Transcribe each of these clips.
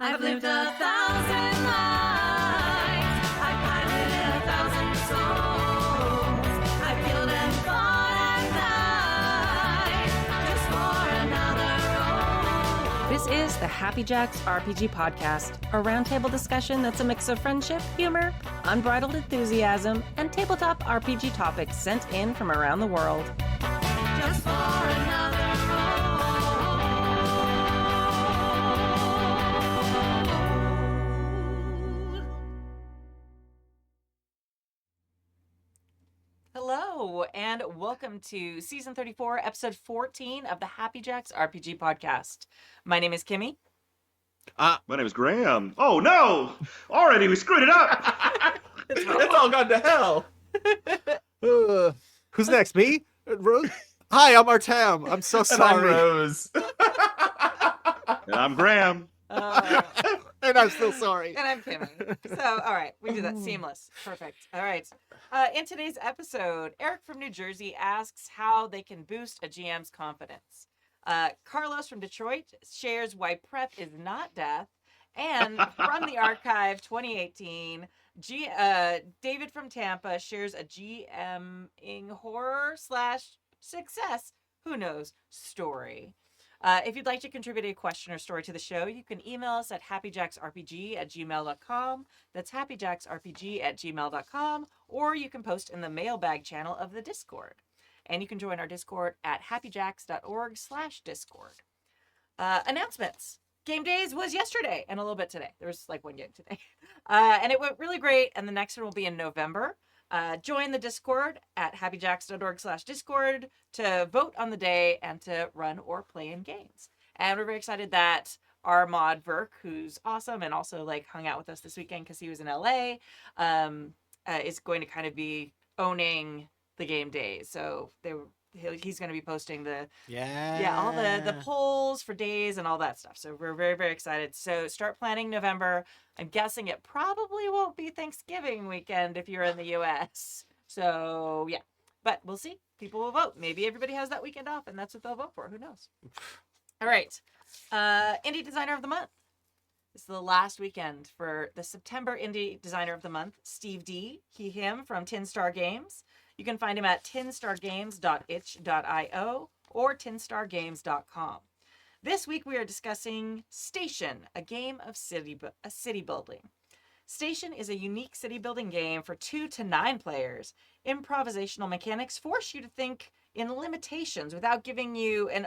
I've lived 1,000 lives. I've piloted 1,000 souls. I've killed and fought and died just for another role. This is the Happy Jacks RPG podcast, a roundtable discussion that's a mix of friendship, humor, unbridled enthusiasm, and tabletop RPG topics sent in from around the world. Just for another role. Hello, and welcome to Season 34, Episode 14 of the Happy Jacks RPG podcast. My name is Kimmy. My name is Graham. Oh no! Already we screwed it up! It's all gone to hell. Who's next? Me? Rose? Hi, I'm Artam. I'm so And I'm sorry. Rose. And I'm Graham. And I'm still sorry. And I'm Kimmy. So, all right, we did that seamless. Perfect. All right. In today's episode, Eric from New Jersey asks how they can boost a GM's confidence. Carlos from Detroit shares why prep is not death. And from the archive 2018, David from Tampa shares a GMing horror / success, who knows, story. If you'd like to contribute a question or story to the show, you can email us at happyjacksrpg@gmail.com. That's happyjacksrpg@gmail.com. Or you can post in the mailbag channel of the Discord. And you can join our Discord at happyjacks.org/Discord. Announcements. Game Days was yesterday and a little bit today. There was like one game today. And it went really great. And the next one will be in November. Join the Discord at happyjacks.org/Discord to vote on the day and to run or play in games. And we're very excited that our mod Verk, who's awesome and also like hung out with us this weekend because he was in LA, is going to kind of be owning the game days. So he's going to be posting all the polls for days and all that stuff. So we're very, very excited. So start planning November. I'm guessing it probably won't be Thanksgiving weekend if you're in the US. So yeah, but we'll see. People will vote. Maybe everybody has that weekend off and that's what they'll vote for. Who knows? All right. Indie Designer of the Month. This is the last weekend for the September Indie Designer of the Month, Steve D. Him from Tin Star Games. You can find him at tinstargames.itch.io or tinstargames.com. This week we are discussing Station, a game of city building. Station is a unique city building game for 2 to 9 players. Improvisational mechanics force you to think in limitations while giving you an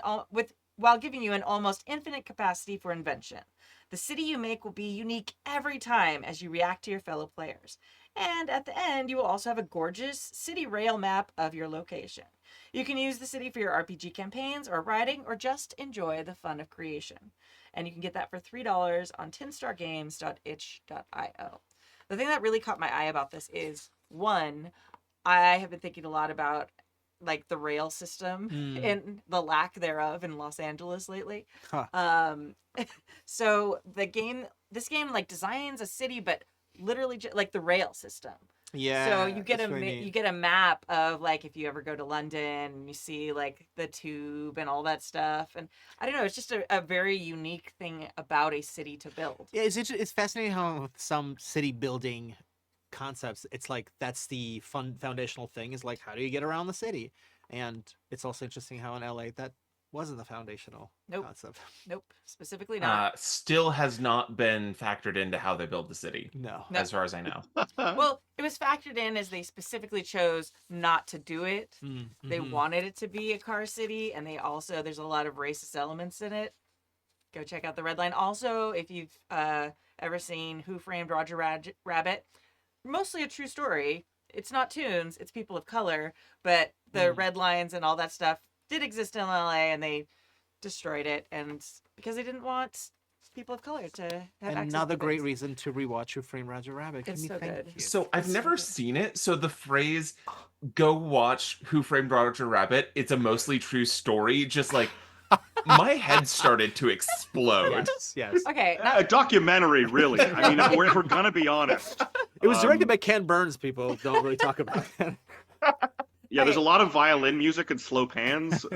almost infinite capacity for invention. The city you make will be unique every time as you react to your fellow players. And at the end, you will also have a gorgeous city rail map of your location. You can use the city for your RPG campaigns or writing or just enjoy the fun of creation. And you can get that for $3 on tinstargames.itch.io. The thing that really caught my eye about this is, one, I have been thinking a lot about like the rail system and the lack thereof in Los Angeles lately. So this game like designs a city, but literally like the rail system. Yeah. So you get a map of like if you ever go to London and you see like the tube and all that stuff. And I don't know, it's just a very unique thing about a city to build. Yeah, it's fascinating how with some city building concepts, it's like that's the foundational thing is like how do you get around the city? And it's also interesting how in LA that wasn't the foundational concept. Nope, specifically not. Still has not been factored into how they build the city. No. As far as I know. Well, it was factored in as they specifically chose not to do it. Mm-hmm. They wanted it to be a car city, and there's a lot of racist elements in it. Go check out the Red Line. Also, if you've ever seen Who Framed Roger Rabbit, mostly a true story. It's not toons, it's people of color, but the red lines and all that stuff did exist in LA, and they destroyed it, and because they didn't want people of color to have access Another to great things. reason to rewatch Who Framed Roger Rabbit. It's so good. You. So I've never seen it. So the phrase "go watch Who Framed Roger Rabbit," it's a mostly true story. Just like my head started to explode. Yes. Okay. A documentary, really. I mean, if we're gonna be honest. It was directed by Ken Burns. People don't really talk about it. Yeah, there's a lot of violin music and slow pans.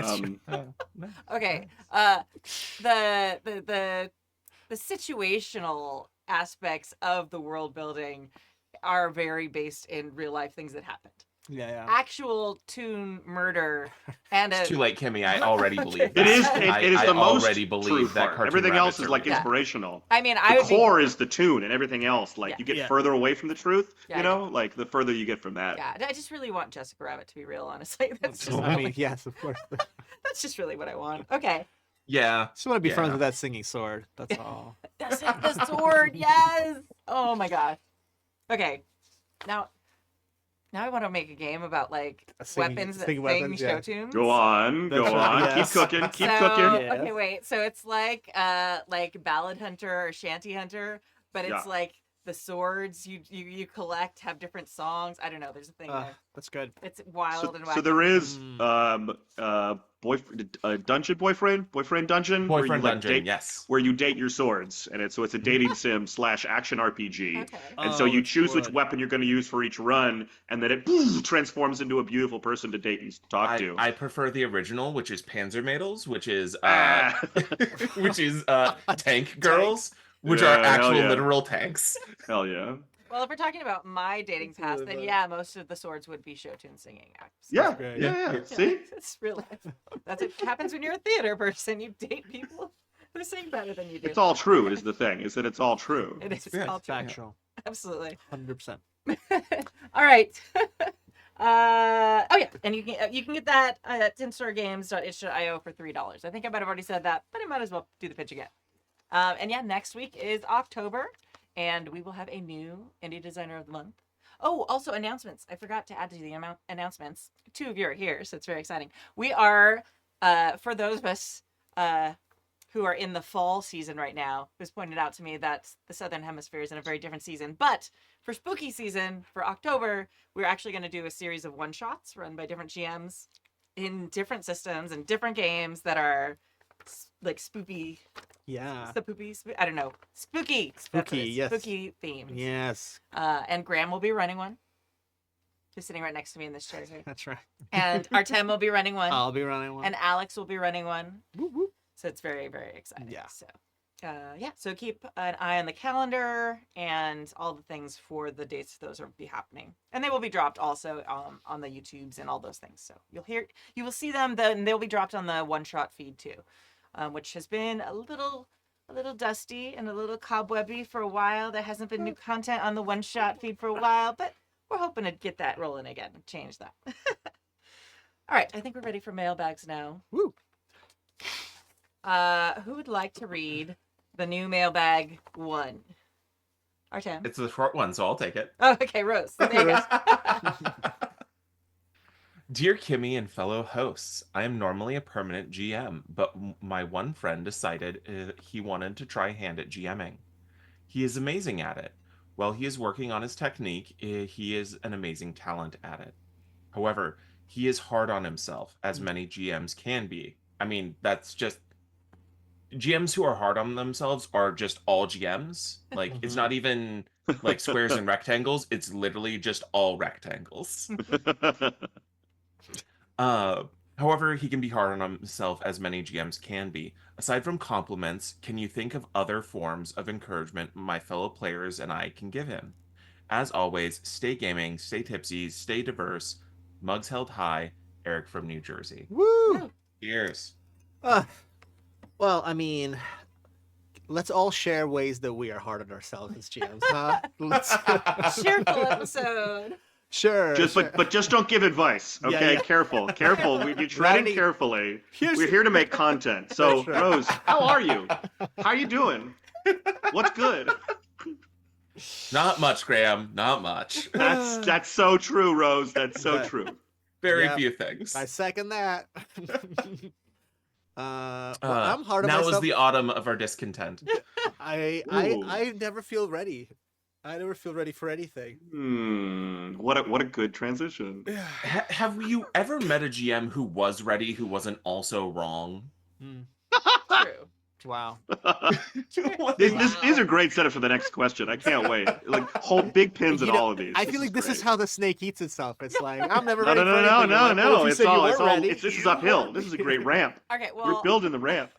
Okay. The the situational aspects of the world building are very based in real life things that happened. Yeah. Actual toon murder and It's a too late, Kimmy. I already believe that. It is. I It is the most already true believe that part. cartoon Everything else rabbits is are like real. inspirational. I mean, The I would be core is the tune, and everything else, like Yeah. you get Yeah. further away from the truth. Yeah, You I know, like the further you get from that. yeah, I just really want Jessica Rabbit to be real, honestly. That's just I mean, yes, of course. that's just really what I want. Okay. Yeah. Just want to be friends Yeah. with that singing sword. That's all. That's it, the sword, yes. Oh my gosh. Okay. Now I want to make a game about like Singing- weapons that singing sing weapons, show yeah. tunes. Go on, That's go right, on. yes. Keep cooking, keep So, cooking. Yes. Okay, wait. So it's like Ballad Hunter or Shanty Hunter, but it's Yeah. like the swords you collect have different songs. I don't know. There's a thing there. That's good. It's wild and wacky. So there is Mm. dungeon boyfriend dungeon where you Boyfriend like Dungeon, date yes. where you date your swords, and it's a dating sim / action RPG. Okay. And so Oh, you it's choose which good. weapon you're going to use for each run, and then it transforms into a beautiful person to date and talk to. I prefer the original, which is Panzermädels, which is Ah. which is tank girls, which Yeah, are hell actual yeah. literal tanks. Hell yeah. Well, if we're talking about my dating That's past, really then funny. yeah, most of the swords would be show tune singing. Yeah, great. yeah. Yeah, See? it's real life. That's what happens when you're a theater person. You date people who sing better than you do. It's all true is the thing, is that it's all true. It is Yeah, all true. Factual. Absolutely. 100%. All right. Oh yeah, and you can get that at tinstoregames.itch.io for $3. I think I might have already said that, but I might as well do the pitch again. And yeah, next week is October, and we will have a new Indie Designer of the Month. Oh, also announcements. I forgot to add to the announcements. 2 of you are here, so it's very exciting. We are, for those of us who are in the fall season right now, it was pointed out to me that the Southern Hemisphere is in a very different season. But for spooky season, for October, we're actually going to do a series of one-shots run by different GMs in different systems and different games that are like spooky, Yeah. I don't know, spooky. That's what it Spooky, is. yes. Spooky themes. Yes. And Graham will be running one. Who's sitting right next to me in this chair here. That's right. And Artem will be running one. I'll be running one. And Alex will be running one. Whoop, whoop. So it's very, very exciting. Yeah. So, yeah. So keep an eye on the calendar and all the things for the dates those will be happening, and they will be dropped also on the YouTubes and all those things. So you will see them. Then they'll be dropped on the one shot feed too, which has been a little dusty and a little cobwebby for a while. There hasn't been new content on the one shot feed for a while, but we're hoping to get that rolling again and change that. All right, I think we're ready for mailbags now. Woo. Who would like to read the new mailbag one? Artem. It's the short one, so I'll take it. Oh, okay, Rose. There you go. Dear Kimmy and fellow hosts, I am normally a permanent GM, but my one friend decided he wanted to try hand at GMing. He is amazing at it. While he is working on his technique, he is an amazing talent at it. However, he is hard on himself, as many GMs can be. I mean, that's just... GMs who are hard on themselves are just all GMs. Like, it's not even like squares and rectangles. It's literally just all rectangles. However, he can be hard on himself, as many GMs can be. Aside from compliments, can you think of other forms of encouragement my fellow players and I can give him? As always, stay gaming, stay tipsy, stay diverse. Mugs held high. Eric from New Jersey. Woo. Cheers. Well, I mean, let's all share ways that we are hard on ourselves as GMs, huh? Let's... Cheerful episode. Sure. sure. But just don't give advice, Yeah, okay? yeah. Careful. You're treading Ready. carefully. Here's- We're here to make content. So, That's right. Rose, how are you? How you doing? What's good? Not much, Graham. Not much. That's so true, Rose. That's so But- true. Very Yeah. few things. I second that. Well, I'm hard on now myself. is the autumn of our discontent. Ooh. I never feel ready. I never feel ready for anything. What a good transition. Have you ever met a GM who was ready, who wasn't also wrong? True. Wow. These are great setups for the next question. I can't wait. Like hold big pins in You know, all of these. I feel like this is great. how the snake eats itself. It's like I'm never No, ready no, for no, anything. no, You're like, no, well, if no. you It's said you all. weren't It's all. ready, This is uphill. This is a great ramp. Okay, We're well, building the ramp.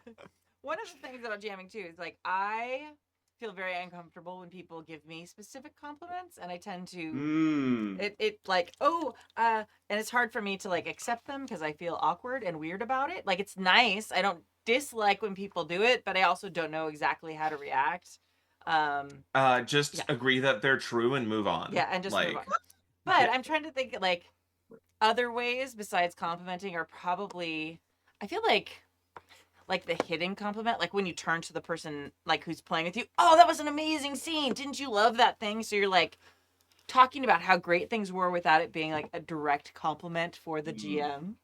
One of the things about jamming too is like I feel very uncomfortable when people give me specific compliments, and I tend to it like and it's hard for me to like accept them because I feel awkward and weird about it. Like it's nice. I don't dislike when people do it, but I also don't know exactly how to react. Just Yeah. agree that they're true and move on. Yeah, and just move Like, on. But I'm trying to think like other ways besides complimenting are probably I feel like the hidden compliment, like when you turn to the person like who's playing with you, oh, that was an amazing scene. Didn't you love that thing? So you're like talking about how great things were without it being like a direct compliment for the GM.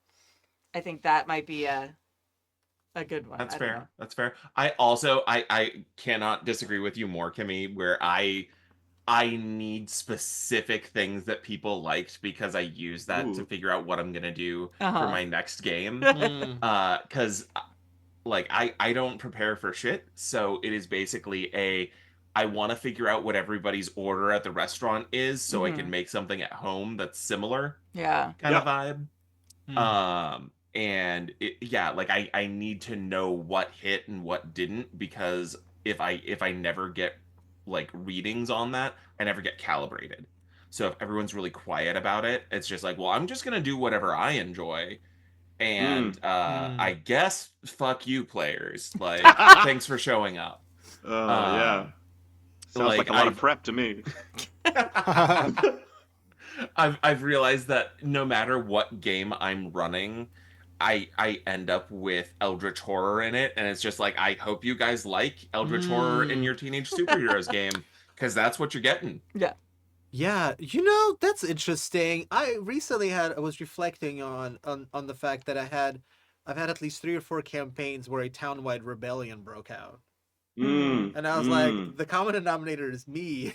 I think that might be a good one. that's I don't fair. know. That's fair. I also I cannot disagree with you more, Kimmy, where I need specific things that people liked because I use that to Ooh. figure out what I'm gonna do for Uh-huh. my next game. Mm. Because like I don't prepare for shit, so it is basically I want to figure out what everybody's order at the restaurant is so I can Mhm. make something at home that's similar Yeah. kind Yeah. of vibe. And yeah, like I need to know what hit and what didn't, because if I never get like readings on that, I never get calibrated. So if everyone's really quiet about it, it's just like, well, I'm just gonna do whatever I enjoy. And I guess fuck you, players. Like, thanks for showing up. Oh yeah. Um, Sounds like like a lot of prep to me. I've realized that no matter what game I'm running, I end up with Eldritch Horror in it, and it's just like, I hope you guys like Eldritch Horror in your teenage superheroes game, because that's what you're getting. Yeah. Yeah, that's interesting. I was reflecting on the fact that I've had at least 3 or 4 campaigns where a town-wide rebellion broke out. And I was like, the common denominator is me.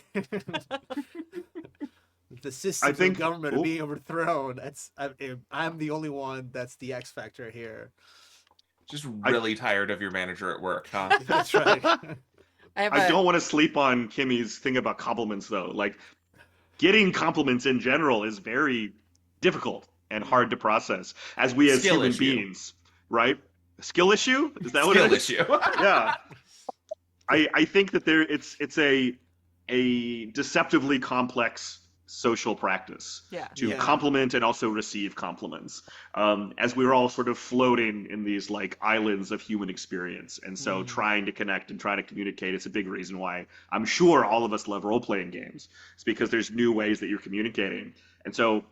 The I systems think. of government are Oh, being overthrown. I'm the only one that's the X factor here. Just really tired of your manager at work, huh? That's right. I don't want to sleep on Kimmy's thing about compliments though. Like getting compliments in general is very difficult and hard to process as we as Skill human issue. beings, right? Skill issue? Is that what Skill it is? issue. Yeah. I think that it's a deceptively complex social practice Yeah. to Yeah. compliment and also receive compliments, as we're all sort of floating in these like islands of human experience. And so trying to connect and try to communicate, it's a big reason why I'm sure all of us love role-playing games. It's because there's new ways that you're communicating. And so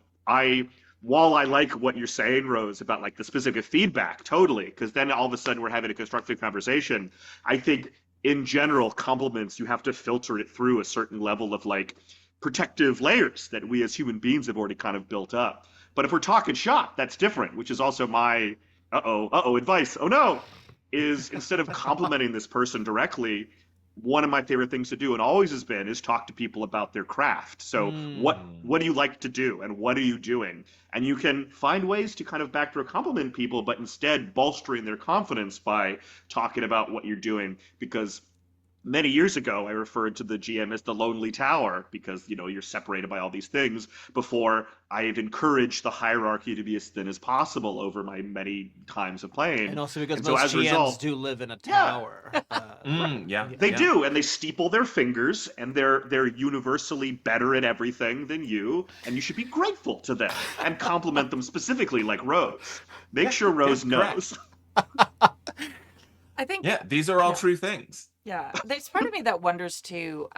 while I like what you're saying, Rose, about like the specific feedback, totally, because then all of a sudden we're having a constructive conversation. I think in general, compliments, you have to filter it through a certain level of like protective layers that we as human beings have already kind of built up. But if we're talking shop, that's different, which is also my advice. Oh no, is instead of complimenting this person directly, one of my favorite things to do, and always has been, is talk to people about their craft. So what do you like to do, and what are you doing? And you can find ways to kind of backdoor compliment people, but instead bolstering their confidence by talking about what you're doing. Because many years ago, I referred to the GM as the lonely tower because, you're separated by all these things, before I've encouraged the hierarchy to be as thin as possible over my many times of playing. And also because And so most as a GMs result, do live in a tower. Yeah. they yeah. do, and they steeple their fingers, and they're universally better at everything than you, and you should be grateful to them and compliment them specifically, like Rose. Make sure Rose knows. I think Yeah, these are all true things. Yeah, there's part of me that wonders too,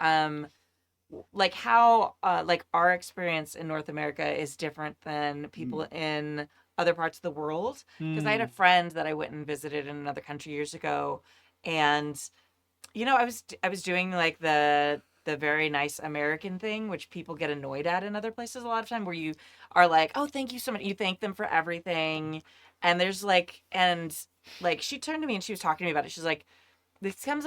like how like our experience in North America is different than people in other parts of the world. Because I had a friend that I went and visited in another country years ago, and I was doing like the very nice American thing, which people get annoyed at in other places a lot of time, where you are like, oh, thank you so much. You thank them for everything, and there's like, and like she turned to me and she was talking to me about it. She's like, this comes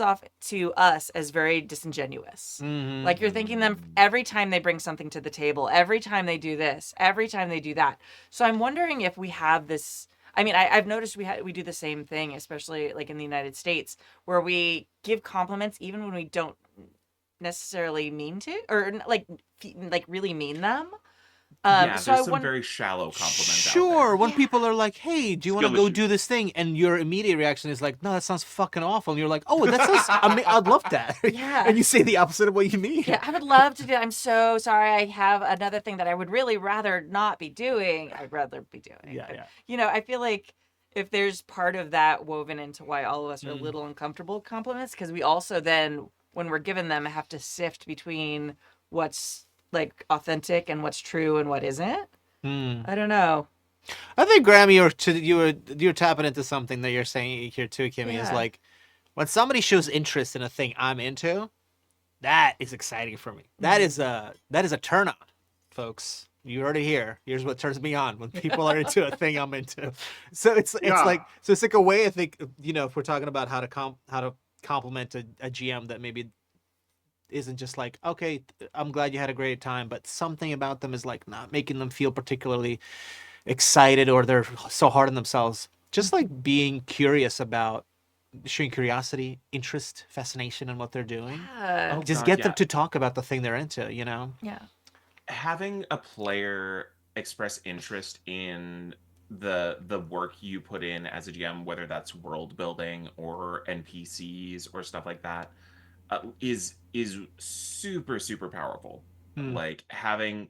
off to us as very disingenuous. Like you're thanking them every time they bring something to the table, every time they do this, every time they do that. So I'm wondering if we have this. I mean, I've noticed we do the same thing, especially like in the United States, where we give compliments even when we don't necessarily mean to, or like really mean them. Yeah, So I there's some wonder. very shallow compliments out Sure, there. when Yeah. people are like, "Hey, do you want to Skill go issue. do this thing?" and your immediate reaction is like, "No, that sounds fucking awful," and you're like, "Oh, that sounds. I mean, I'd love that." Yeah. and you say the opposite of what you mean. Yeah, I would love to do. I'm so sorry. I have another thing that I would really rather not be doing. I'd rather be doing. Yeah, But, yeah. You know, I feel like if there's part of that woven into why all of us are a Mm. little uncomfortable with compliments, because we also then, when we're given them, have to sift between what's like authentic and what's true and what isn't. Hmm. I don't know. I think Grammy, you're tapping into something that you're saying here too, Kimmy. Is Yeah. like when somebody shows interest in a thing I'm into, that is exciting for me. That is a turn on, folks. You heard it here. Here's what turns me on when people are into a thing I'm into. So it's Yeah. like a way I think if we're talking about how to compliment a GM that maybe isn't just like, okay, I'm glad you had a great time, but something about them is like not making them feel particularly excited or they're so hard on themselves. Just like being curious about showing curiosity, interest, fascination in what they're doing. Yeah. Oh, Just God, get yeah. them to talk about the thing they're into, you know? Yeah. Having a player express interest in the work you put in as a GM, whether that's world building or NPCs or stuff like that, is super super powerful. Hmm. Like having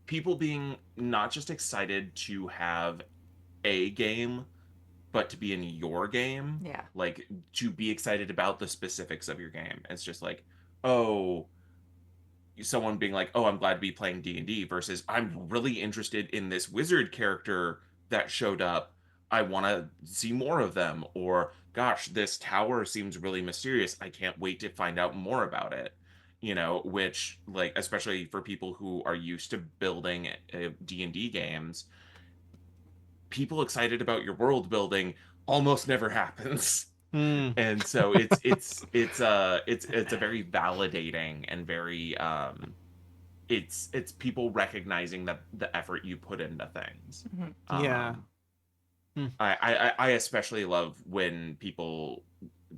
people being not just excited to have a game, but to be in your game. Yeah. Like to be excited about the specifics of your game. It's just like, oh, someone being like, "Oh, I'm glad to be playing D&D," versus I'm really interested in this wizard character that showed up. I want to see more of them, or gosh, this tower seems really mysterious. I can't wait to find out more about it. Which like especially for people who are used to building D&D games, people excited about your world building almost never happens. Hmm. And so it's a very validating and very it's people recognizing that the effort you put into things. Mhm. Yeah. I especially love when people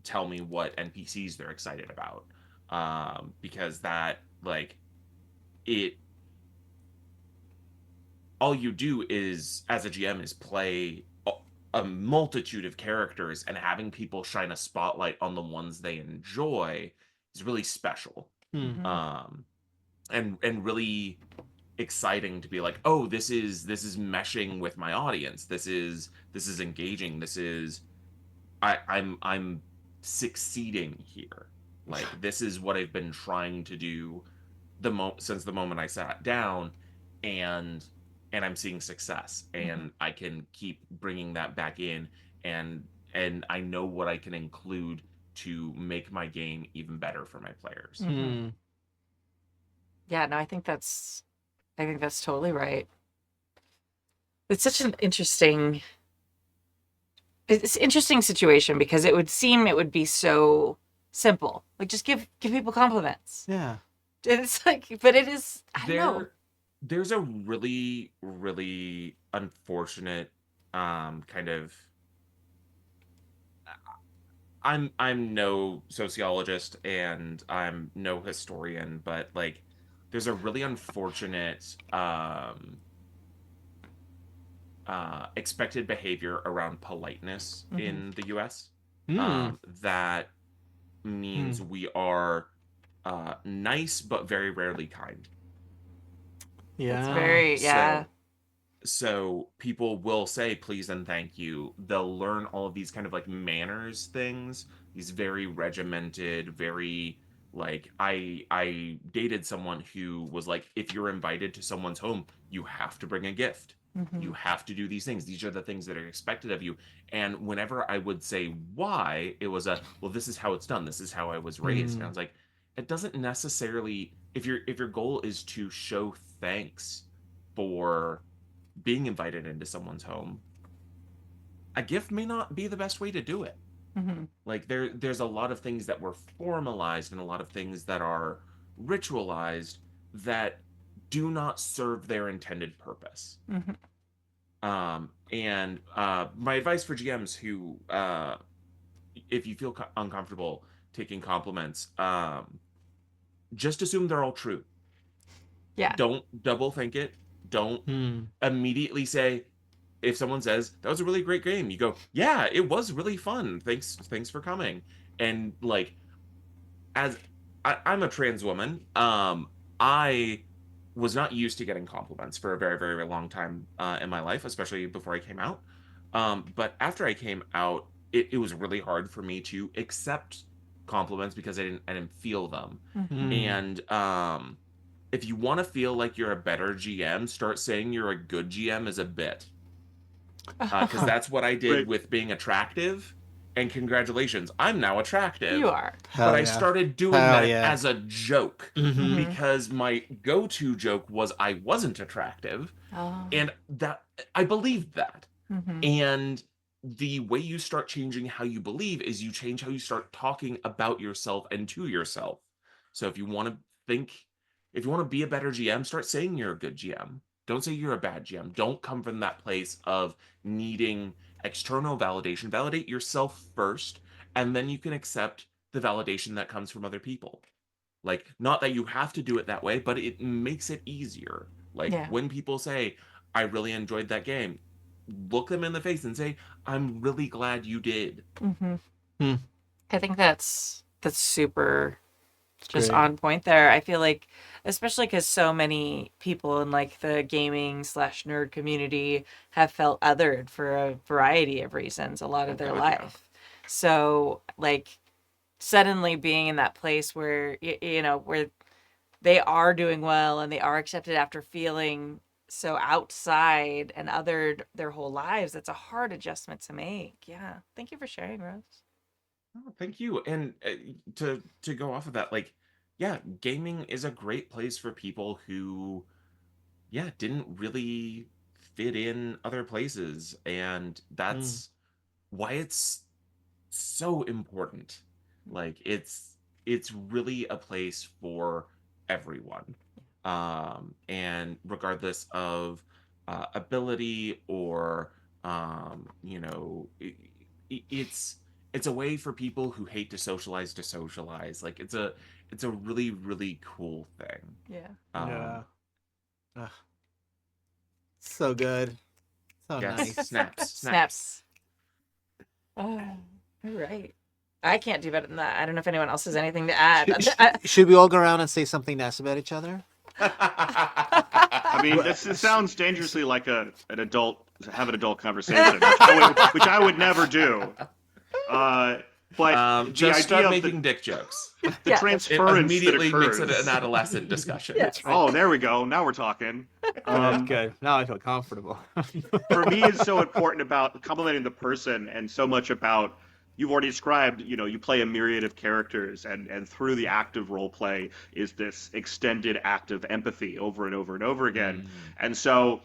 tell me what NPCs they're excited about, because that like it all you do is as a GM is play a multitude of characters, and having people shine a spotlight on the ones they enjoy is really special. Hmm. And really exciting to be like, oh, this is meshing with my audience. This is engaging. This is I'm succeeding here. Like this is what I've been trying to do since the moment I sat down, and I'm seeing success, and I can keep bringing that back in, and I know what I can include to make my game even better for my players. Hmm. Yeah, no, I think that's totally right. It's such an interesting situation because it would seem it would be so simple. Like just give people compliments. Yeah. And it's like, but it is, I don't know. There's a really really unfortunate kind of I'm no sociologist and I'm no historian, but like there's a really unfortunate expected behavior around politeness in the US. Hmm. That means we are nice but very rarely kind. Yeah. It's very, yeah. So people will say please and thank you. They'll learn all of these kind of like manners things, these very regimented, very like I dated someone who was like, if you're invited to someone's home, you have to bring a gift. Mhm. You have to do these things. These are the things that are expected of you. And whenever I would say why, it was well, this is how it's done. This is how I was raised. And I was like, it doesn't necessarily, if your goal is to show thanks for being invited into someone's home, a gift may not be the best way to do it. Mhm. Like there's a lot of things that were formalized and a lot of things that are ritualized that do not serve their intended purpose. Mhm. And my advice for GMs who, if you feel uncomfortable taking compliments, just assume they're all true. Yeah. Don't double think it. Don't Hmm. immediately say, if someone says that was a really great game, you go, yeah, it was really fun. Thanks for coming. And like, as I'm a trans woman, I was not used to getting compliments for a very, very, very long time in my life, especially before I came out. But after I came out, it was really hard for me to accept compliments because I didn't feel them. Mhm. Hmm. And if you want to feel like you're a better GM, start saying you're a good GM as a bit. Because that's what I did Right. with being attractive. And congratulations, I'm now attractive. You are. But Hell I yeah. started doing Hell that yeah. as a joke Hmm. because my go-to joke was I wasn't attractive, Oh. and that I believed that. Mhm. And the way you start changing how you believe is you change how you start talking about yourself and to yourself. So if you want to be a better GM, start saying you're a good GM. Don't say you're a bad GM. Don't come from that place of needing external validation. Validate yourself first, and then you can accept the validation that comes from other people. Like, not that you have to do it that way, but it makes it easier. Like, Yeah. when people say, I really enjoyed that game, look them in the face and say, I'm really glad you did. Mhm. Hmm. I think that's super just Great. on point there. I feel like, especially because so many people in like the gaming slash nerd community have felt othered for a variety of reasons a lot of their God, yeah. life. So like suddenly being in that place where where they are doing well and they are accepted after feeling so outside and othered their whole lives, that's a hard adjustment to make. Yeah. Thank you for sharing, Rose. Oh, thank you. And to go off of that, like, yeah, gaming is a great place for people who, yeah, didn't really fit in other places, and Hmm. that's why it's so important. Like, it's really a place for everyone, and regardless of ability or it's a way for people who hate to socialize. Like, it's a really, really cool thing. Yeah. um Yeah. Ugh, so good. So yes, nice. Snaps. Oh, all right. I can't do better than that. I don't know if anyone else has anything to add. Should we all go around and say something nice about each other? I mean, Well, this sounds dangerously like an adult conversation, which I would never do. But the just idea start of making dick jokes. the Yeah, that's- It transference that immediately makes it occurs. an adolescent discussion. Yes. Oh, there we go. Now we're talking. Good, good. Now I feel comfortable. For me, is so important about complimenting the person, and so much about, you've already described, you play a myriad of characters, and through the act of role play is this extended act of empathy over and over and over again. And so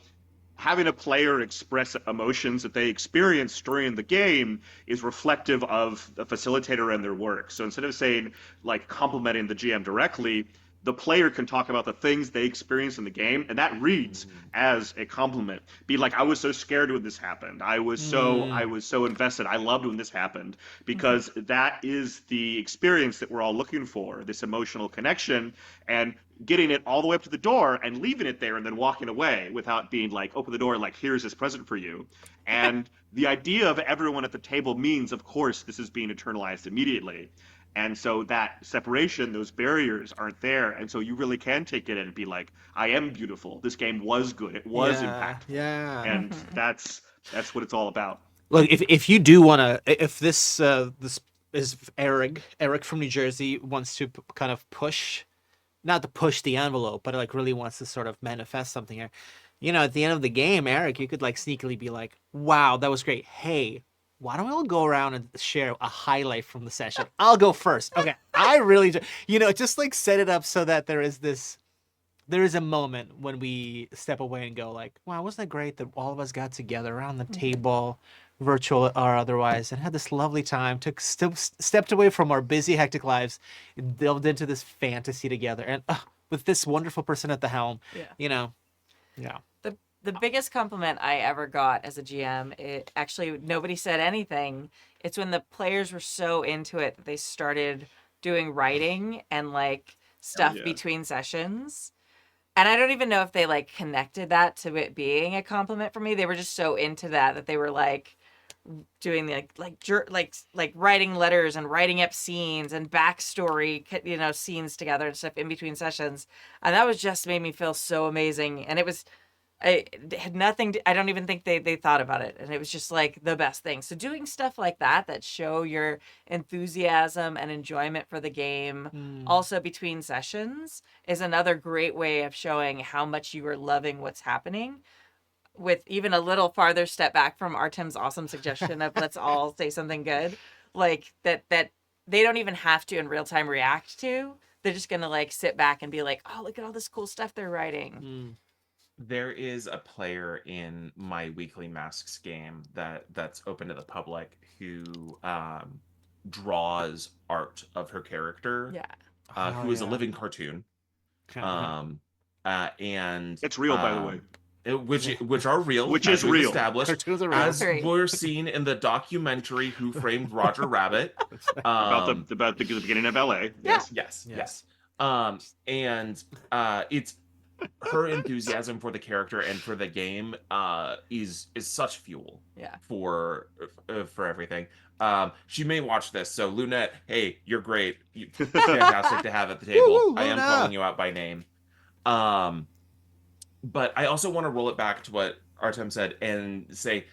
having a player express emotions that they experience during the game is reflective of the facilitator and their work. So instead of saying, like, complimenting the GM directly, the player can talk about the things they experience in the game, and that reads as a compliment. Be like, I was so scared when this happened. I was so invested. I loved when this happened, because that is the experience that we're all looking for, this emotional connection, and getting it all the way up to the door and leaving it there and then walking away without being like, open the door, like, here's this present for you. And the idea of everyone at the table means, of course, this is being internalized immediately. And so that separation, those barriers aren't there. And so you really can take it in and be like, I am beautiful. This game was good. It was Yeah, impactful. yeah. And that's what it's all about. Look, if you do want to, if this is Eric from New Jersey wants to kind of push, not to push the envelope, but like really wants to sort of manifest something here. At the end of the game, Eric, you could like sneakily be like, "Wow, that was great. Hey, why don't we all go around and share a highlight from the session? I'll go first. Okay, I really, just like set it up so that there is a moment when we step away and go like, wow, wasn't that great that all of us got together around the table, virtual or otherwise, and had this lovely time, stepped away from our busy, hectic lives, and delved into this fantasy together, and with this wonderful person at the helm, Yeah. Yeah. The biggest compliment I ever got as a GM, it actually nobody said anything. It's when the players were so into it that they started doing writing and like stuff yeah. between sessions. And I don't even know if they like connected that to it being a compliment for me. They were just so into that they were like doing the like writing letters and writing up scenes and backstory, scenes together and stuff in between sessions. And that was just made me feel so amazing. And I had nothing I don't even think they thought about it, and it was just like the best thing. So doing stuff like that show your enthusiasm and enjoyment for the game also between sessions is another great way of showing how much you are loving what's happening, with even a little farther step back from Artem's awesome suggestion of let's all say something good, like that they don't even have to in real time react to. They're just gonna like sit back and be like, oh, look at all this cool stuff they're writing. There is a player in my weekly masks game that's open to the public who draws art of her character, who is a living cartoon, and It's real, by the way. which are real, Which as is we've real. established, Cartoons are real. as Right. we're seen in the documentary "Who Framed Roger Rabbit." About the beginning of LA. Yeah. Yes. And it's her enthusiasm for the character and for the game is such fuel for everything. She may watch this, so Lunette, hey, you're great. Fantastic to have at the table. Woo, I am Luna. calling you out by name. But I also want to roll it back to what Artem said and say,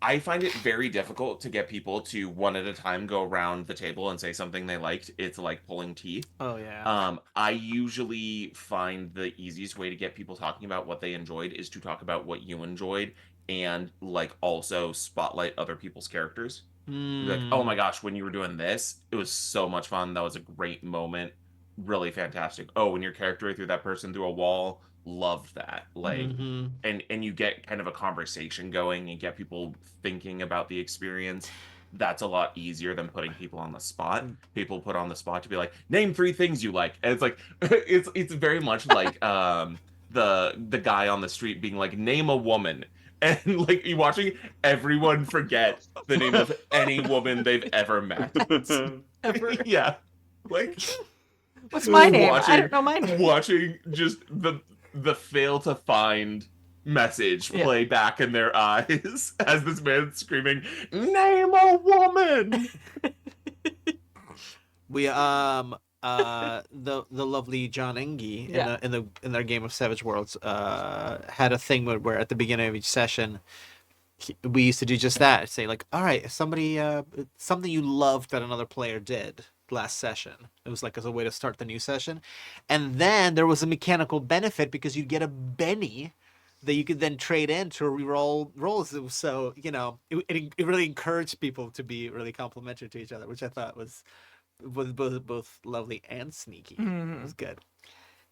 I find it very difficult to get people to one at a time go around the table and say something they liked. It's like pulling teeth. Oh yeah. I usually find the easiest way to get people talking about what they enjoyed is to talk about what you enjoyed and like also spotlight other people's characters. Like, oh my gosh, when you were doing this, it was so much fun. That was a great moment. Really fantastic. Oh, when your character threw that person through a wall, loved that. Like, and you get kind of a conversation going and get people thinking about the experience. That's a lot easier than putting people on the spot. People put on the spot to be like, name 3 things you like, and it's like it's very much like the guy on the street being like, name a woman. And like you watching everyone forget the name of any woman they've ever met. Ever. Yeah. Like, What's my name? I don't know my name. Watching just the fail to find message play back in their eyes as this man's screaming, name a woman. We the lovely John Engie in their game of Savage Worlds had a thing where at the beginning of each session we used to do just that. Say like, all right, if somebody something you loved that another player did last session. It was like as a way to start the new session. And then there was a mechanical benefit because you'd get a Benny that you could then trade in to reroll rolls. So, it really encouraged people to be really complimentary to each other, which I thought was both lovely and sneaky. It was good.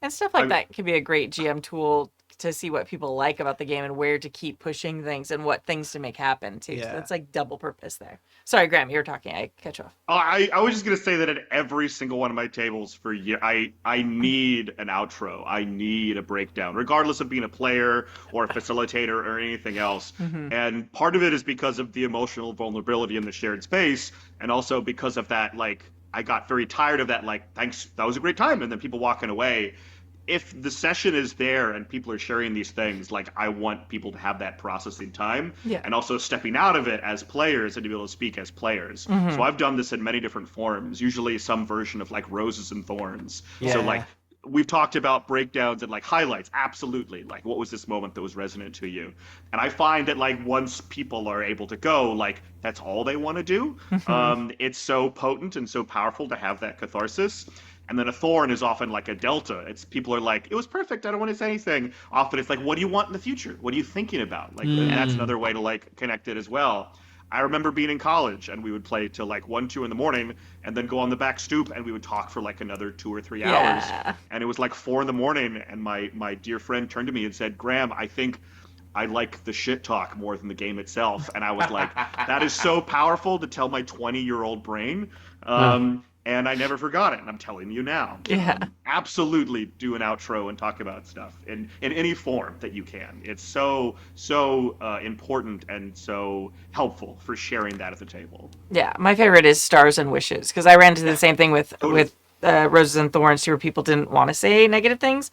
And stuff like that can be a great GM tool to see what people like about the game and where to keep pushing things and what things to make happen too. So that's like double purpose there. Sorry, Graham, you were talking. I cut you off. I was just gonna say that at every single one of my tables for year, I need an outro. I need a breakdown, regardless of being a player or a facilitator or anything else. And part of it is because of the emotional vulnerability in the shared space, and also because of that, like, I got very tired of that, like, thanks, that was a great time, and then people walking away. If the session is there and people are sharing these things, like, I want people to have that processing time, and also stepping out of it as players and to be able to speak as players. So I've done this in many different forms, usually some version of like roses and thorns. So like, we've talked about breakdowns and like highlights, absolutely. Like, what was this moment that was resonant to you? And I find that like once people are able to go, like, that's all they want to do. It's so potent and so powerful to have that catharsis. And then a thorn is often like a delta. It's people are like, it was perfect, I don't want to say anything. Often it's like, what do you want in the future? What are you thinking about? Like, and that's another way to like connect it as well. I remember being in college and we would play till like 1, 2 in the morning and then go on the back stoop and we would talk for like another 2 or 3 hours. And it was like 4 in the morning and my dear friend turned to me and said, Graham, I think I like the shit talk more than the game itself. And I was like, that is so powerful to tell my 20-year-old brain. And I never forgot it, and I'm telling you now. Absolutely do an outro and talk about stuff in any form that you can. It's so important and so helpful for sharing that at the table. Yeah, my favorite is Stars and Wishes, because I ran into the same thing with roses and thorns to where people didn't want to say negative things,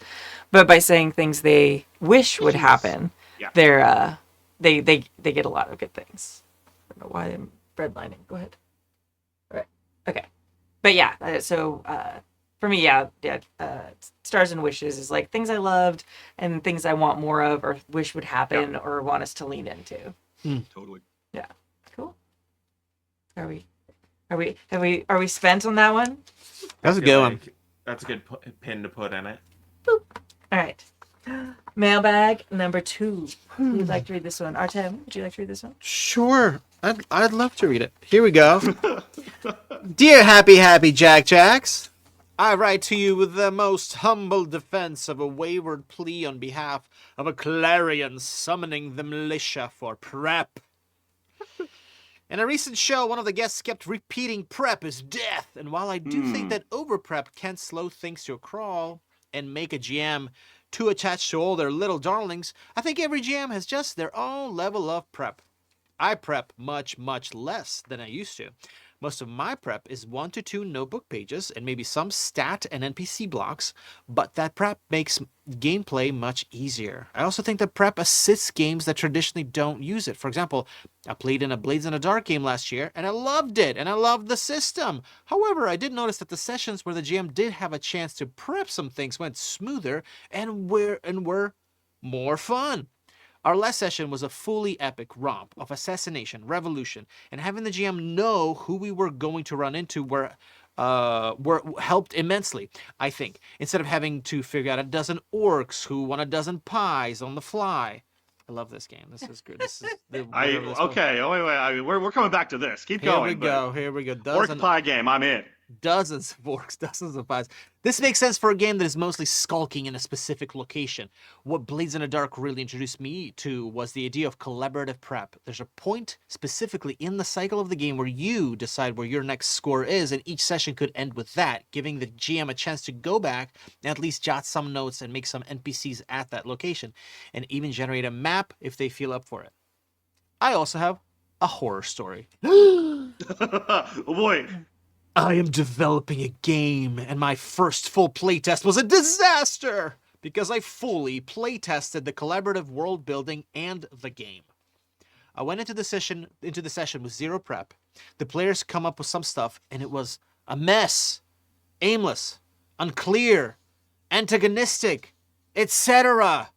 but by saying things they wish would happen, Yeah. they get a lot of good things. I don't know why I'm redlining. Go ahead. All right. Okay. But yeah, for me, stars and wishes is like things I loved and things I want more of or wish would happen or want us to lean into. Totally. Yeah. Cool. Are we spent on that one? That's a I good feel one. like That's a good pin to put in it. All right. Mailbag number 2. Who would like to read this one? Artem, would you like to read this one? Sure. I'd love to read it. Here we go. Dear Happy Jack Jacks, I write to you with the most humble defense of a wayward plea on behalf of a clarion summoning the militia for prep. In a recent show, one of the guests kept repeating prep is death, and while I do think that over-prep can slow things to a crawl and make a GM too attached to all their little darlings, I think every GM has just their own level of prep. I prep much, much less than I used to. Most of my prep is 1 to 2 notebook pages and maybe some stat and NPC blocks, but that prep makes gameplay much easier. I also think that prep assists games that traditionally don't use it. For example, I played in a Blades in the Dark game last year, and I loved it, and I loved the system. However, I did notice that the sessions where the GM did have a chance to prep some things went smoother and were more fun. Our last session was a fully epic romp of assassination, revolution, and having the GM know who we were going to run into were helped immensely, I think, instead of having to figure out a dozen orcs who want a dozen pies on the fly. I love this game. This is good. This is Okay. Oh, wait. We're coming back to this. Keep going. Here we go. Orc pie game. I'm in. Dozens of orcs, dozens of pies. This makes sense for a game that is mostly skulking in a specific location. What Blades in the Dark really introduced me to was the idea of collaborative prep. There's a point specifically in the cycle of the game where you decide where your next score is, and each session could end with that, giving the GM a chance to go back and at least jot some notes and make some NPCs at that location, and even generate a map if they feel up for it. I also have a horror story. Oh boy. I am developing a game, and my first full playtest was a disaster because I fully playtested the collaborative world building and the game. I went into the session with 0 prep. The players come up with some stuff, and it was a mess, aimless, unclear, antagonistic, etc.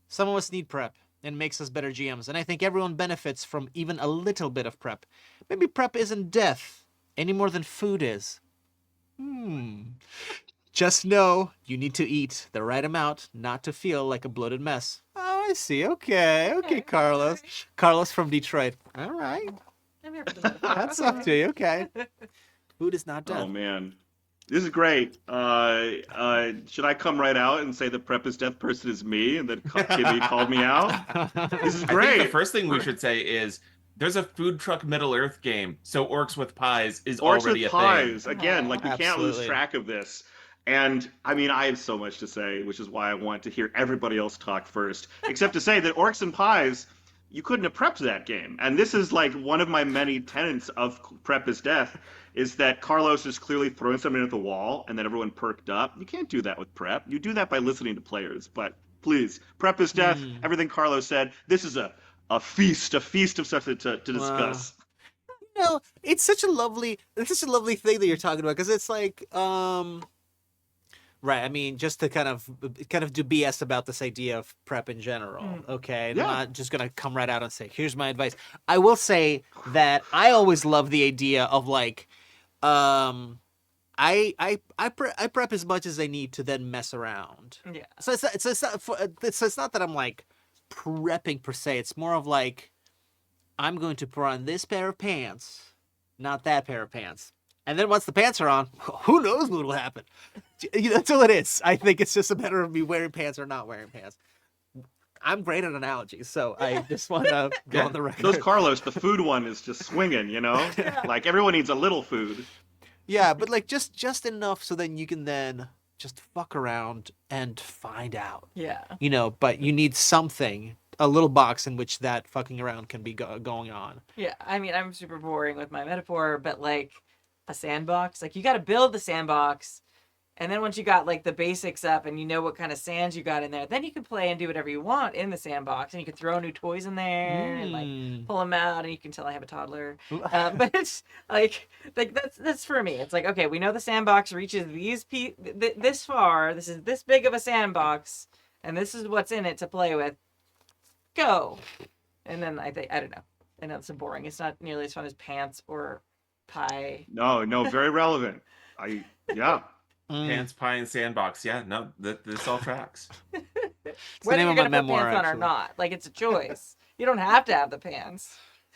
Some of us need prep and makes us better GMs, and I think everyone benefits from even a little bit of prep. Maybe prep isn't death any more than food is. Just know you need to eat the right amount not to feel like a bloated mess. Oh, I see. Okay, Carlos. Sorry. Carlos from Detroit. All right. I'm here for the That's up to you. Okay. Food is not death. Oh man, this is great. Should I come right out and say the prep is death person is me, and then Kimmy called me out? This is I great. think the first thing we should say is there's a food truck Middle Earth game, so Orcs with Pies is Orcs already with a pies thing. again. Like we can't lose Absolutely. track of this. And I mean, I have so much to say, which is why I want to hear everybody else talk first. Except to say that Orcs and Pies, you couldn't have prepped that game. And this is like one of my many tenets of Prep is Death, is that Carlos is clearly throwing something at the wall, and then everyone perked up. You can't do that with Prep. You do that by listening to players. But please, Prep is Death. Everything Carlos said. This is a feast of stuff to discuss. No, it's such a lovely thing that you're talking about, because it's like, right. I mean, just to kind of do BS about this idea of prep in general. Okay, and Yeah. I'm not just gonna come right out and say, here's my advice. I will say that I always love the idea of like, I prep as much as I need to then mess around. Yeah. So it's not that I'm like prepping per se. It's more of like, I'm going to put on this pair of pants, not that pair of pants. And then once the pants are on, who knows what will happen? That's all it is. I think it's just a matter of me wearing pants or not wearing pants. I'm great at analogies, so I just want to go on the record. Those Carlos, the food one is just swinging, you know? Like everyone needs a little food. Yeah, but like just enough so then you can then just fuck around and find out. Yeah. But you need something, a little box in which that fucking around can be going on. Yeah. I mean, I'm super boring with my metaphor, but like a sandbox. Like, you got to build the sandbox, and then once you got like the basics up and you know what kind of sands you got in there, then you can play and do whatever you want in the sandbox, and you can throw new toys in there and like pull them out. And you can tell I have a toddler, but it's like that's for me. It's like, okay, we know the sandbox reaches this far. This is this big of a sandbox, and this is what's in it to play with. Go, and then I don't know. I know it's so boring. It's not nearly as fun as pants or pie. No, very relevant. Yeah. Pants, pie, and sandbox. Yeah, no, this all tracks. It's the Whether name you're of my gonna put memoir, pants on or actually. not, like, it's a choice. You don't have to have the pants.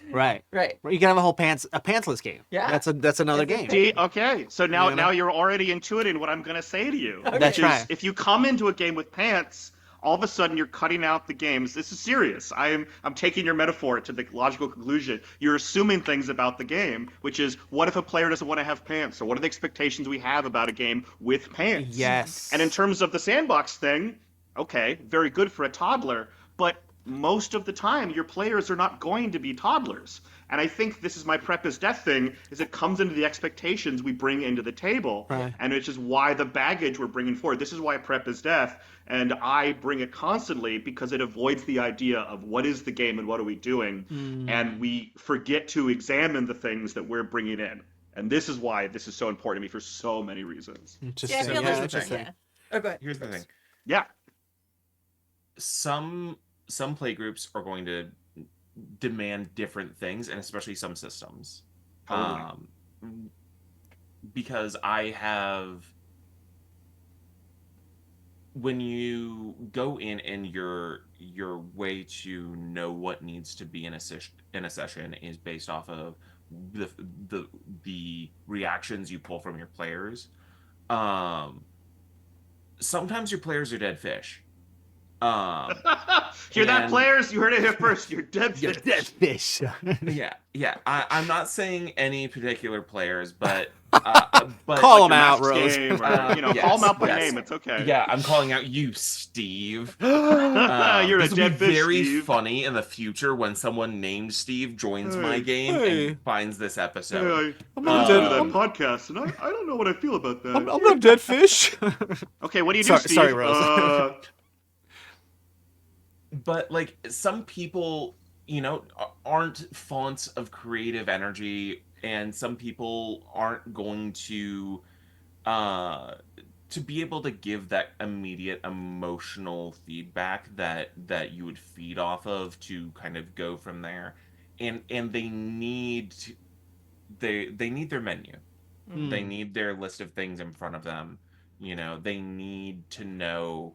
Right. Right. You can have a pantsless game. Yeah. That's another It's a game. See, okay, so now You know? now you're already intuiting what I'm gonna say to you. Okay. That's Which is, right. if you come into a game with pants, all of a sudden you're cutting out the games. This is serious. I'm taking your metaphor to the logical conclusion. You're assuming things about the game, which is, what if a player doesn't want to have pants, or what are the expectations we have about a game with pants? Yes. And in terms of the sandbox thing, okay, very good for a toddler, but most of the time your players are not going to be toddlers. And I think this is my prep is death thing, is it comes into the expectations we bring into the table. Right. And it's just why the baggage we're bringing forward. This is why prep is death. And I bring it constantly because it avoids the idea of what is the game and what are we doing. And we forget to examine the things that we're bringing in. And this is why this is so important to me for so many reasons. Interesting. Yeah, I feel here's like the thing. interesting. yeah. Oh, go ahead. Here's the thing. Yeah. Some playgroups are going to demand different things, and especially some systems. Totally. Because I have, when you go in and your way to know what needs to be in a session is based off of the reactions you pull from your players. Sometimes your players are dead fish. Hear that, and- players? You heard it here first. You're dead You're fish. dead fish. Yeah. I'm not saying any particular players, but but Call Like them your out, masked Rose. game, or, you know, Yes, call them out by yes. name. It's okay. yeah, I'm calling out you, Steve. You're a This will dead be fish, very Steve. funny in the future when someone named Steve joins my Hey. game Hey. and finds this Yeah, episode. I'm not not dead- into that I'm- podcast, and I don't know what I feel about that. I'm not dead fish. Okay, what do you do, Sorry- Steve? sorry, Rose. But like some people, aren't fonts of creative energy, and some people aren't going to be able to give that immediate emotional feedback that you would feed off of to kind of go from there. And they need they need their menu. They need their list of things in front of them. They need to know,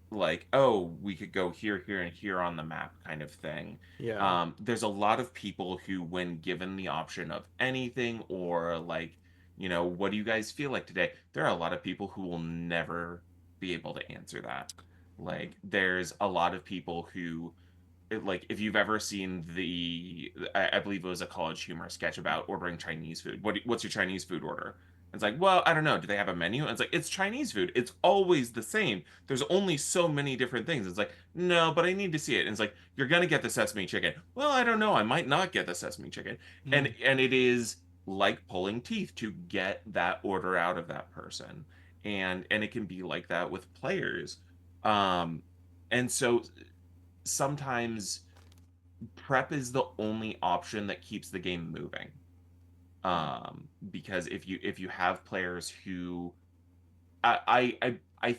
like, oh, we could go here, here, and here on the map, kind of thing. Yeah. There's a lot of people who, when given the option of anything, or like, what do you guys feel like today? There are a lot of people who will never be able to answer that. Like, there's a lot of people who, like, if you've ever seen I believe it was a College Humor sketch about ordering Chinese food. What's your Chinese food order? It's like, well, I don't know. Do they have a menu? And it's like, it's Chinese food. It's always the same. There's only so many different things. It's like, no, but I need to see it. And it's like, you're gonna get the sesame chicken. Well, I don't know. I might not get the sesame chicken. And it is like pulling teeth to get that order out of that person. And it can be like that with players. And so sometimes prep is the only option that keeps the game moving. Because if you have players who, I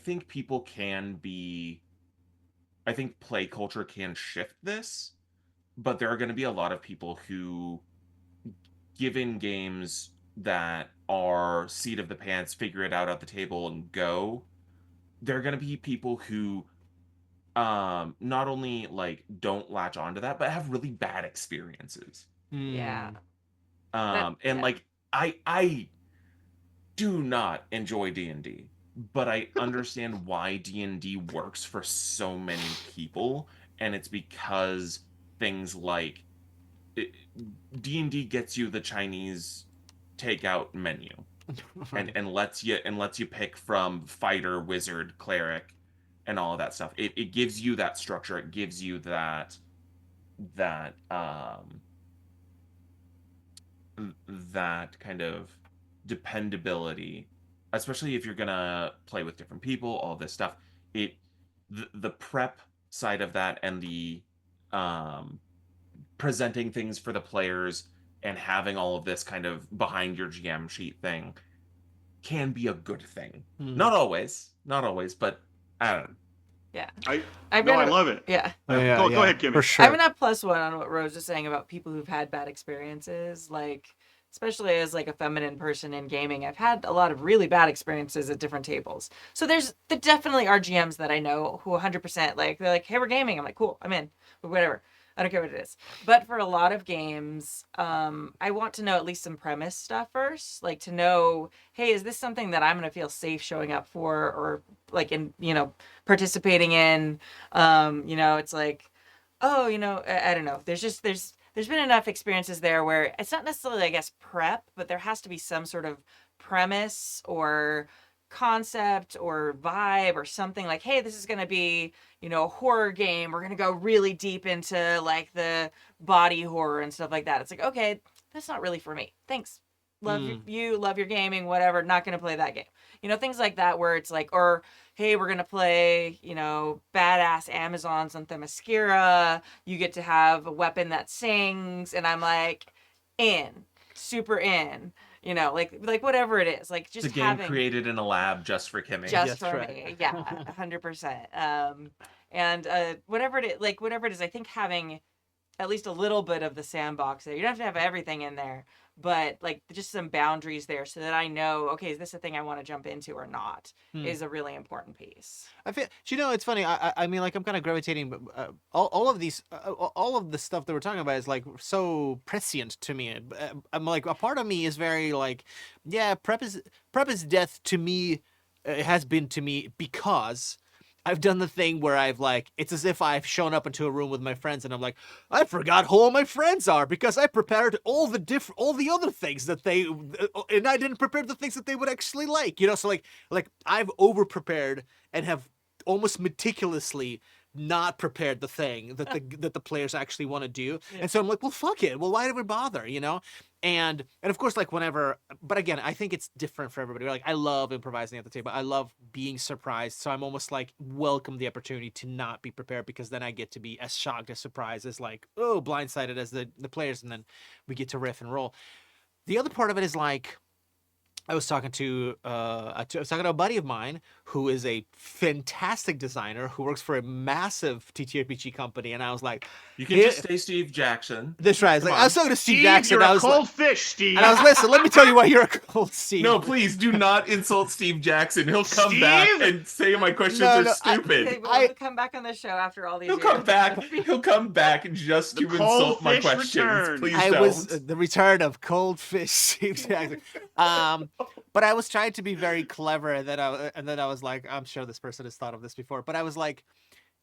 think people can be, I think play culture can shift this, but there are going to be a lot of people who, given games that are seat of the pants, figure it out at the table and go, there are going to be people who not only like don't latch onto that, but have really bad experiences. Yeah. And yeah. like I do not enjoy D&D, but I understand why D&D works for so many people, and it's because things like D&D gets you the Chinese takeout menu and lets you pick from fighter, wizard, cleric, and all of that stuff. It gives you that structure. It gives you that kind of dependability, especially if you're gonna play with different people, all this stuff. The prep side of that and the um, presenting things for the players and having all of this kind of behind your GM sheet thing can be a good thing. Not always, but I don't know. Yeah. I love it. Yeah. Go ahead, Kimmy. For sure. I'm gonna plus one on what Rose was saying about people who've had bad experiences. Like, especially as like a feminine person in gaming, I've had a lot of really bad experiences at different tables. So there definitely are GMs that I know who 100% like, they're like, hey, we're gaming. I'm like, cool, I'm in, but whatever. I don't care what it is. But for a lot of games, I want to know at least some premise stuff first. Like to know, hey, is this something that I'm going to feel safe showing up for or like in, participating in? It's like, oh, I don't know. There's been enough experiences there where it's not necessarily, I guess, prep, but there has to be some sort of premise or concept or vibe or something like, hey, this is going to be, a horror game. We're going to go really deep into like the body horror and stuff like that. It's like, okay, that's not really for me. Thanks. Love you, love your gaming, whatever. Not going to play that game. Things like that where it's like, or, hey, we're going to play, badass Amazons on Themyscira. You get to have a weapon that sings. And I'm like, super in. Like whatever it is, like just the game created in a lab just for Kimmy. Just for me, yeah, 100%. And whatever it is, I think having at least a little bit of the sandbox there. You don't have to have everything in there, but like just some boundaries there so that I know, okay, is this a thing I want to jump into or not? Is a really important piece. I feel, it's funny. I mean, like I'm kind of gravitating, but all of these, all of the stuff that we're talking about is like so prescient to me. I'm like, a part of me is very like, yeah, prep is death to me. It has been to me because I've done the thing where I've like, it's as if I've shown up into a room with my friends and I'm like, I forgot who all my friends are because I prepared all the other things that and I didn't prepare the things that they would actually like, so like I've over prepared and have almost meticulously not prepared the thing that the players actually want to do. Yeah. And so I'm like, well, fuck it. Well, why did we bother, And of course, like whenever, but again, I think it's different for everybody. Like I love improvising at the table. I love being surprised. So I'm almost like welcome the opportunity to not be prepared because then I get to be as shocked, as surprised, as like, oh, blindsided as the players. And then we get to riff and roll. The other part of it is like, I was talking to a buddy of mine who is a fantastic designer who works for a massive TTRPG company, and I was like, "You can just say Steve Jackson." That's right. I was talking to Steve Jackson. You're a cold like, fish, Steve. And I was listen. Let me tell you why you're a cold Steve. No, please do not insult Steve Jackson. He'll come back and say my questions are stupid. Okay, we'll come back on the show after all these. He'll come back. He'll come back just to insult my questions. Return. Please I don't. was the return of cold fish Steve Jackson. But I was trying to be very clever, and then I was like, I'm sure this person has thought of this before. But I was like,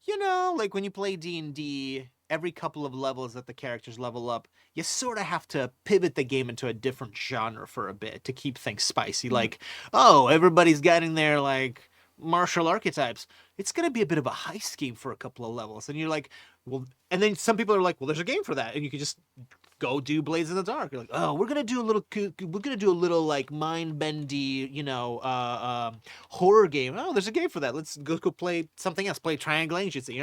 like when you play D&D, every couple of levels that the characters level up, you sort of have to pivot the game into a different genre for a bit to keep things spicy. Like, oh, everybody's getting their like martial archetypes. It's gonna be a bit of a heist game for a couple of levels, and you're like, well, and then some people are like, well, there's a game for that, and you can just go do Blades in the Dark. You're like, oh, we're gonna do a little like mind bendy, horror game. Oh, there's a game for that. Let's go play something else. Play Triangle Agency,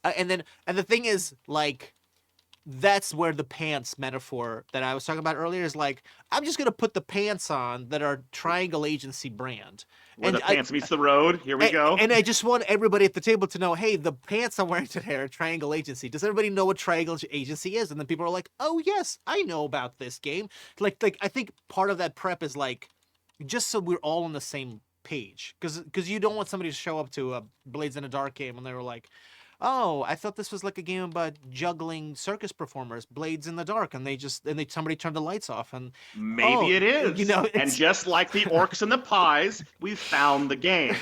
and the thing is like, that's where the pants metaphor that I was talking about earlier is like, I'm just gonna put the pants on that are Triangle Agency brand. Where the pants meets the road. Here we go. And I just want everybody at the table to know, hey, the pants I'm wearing today are Triangle Agency. Does everybody know what Triangle Agency is? And then people are like, oh yes, I know about this game. Like I think part of that prep is like, just so we're all on the same page, because you don't want somebody to show up to a Blades in the Dark game and they were like, oh, I thought this was like a game about juggling circus performers, Blades in the Dark, and somebody turned the lights off, and maybe it is. And just like the orcs and the pies, we found the game.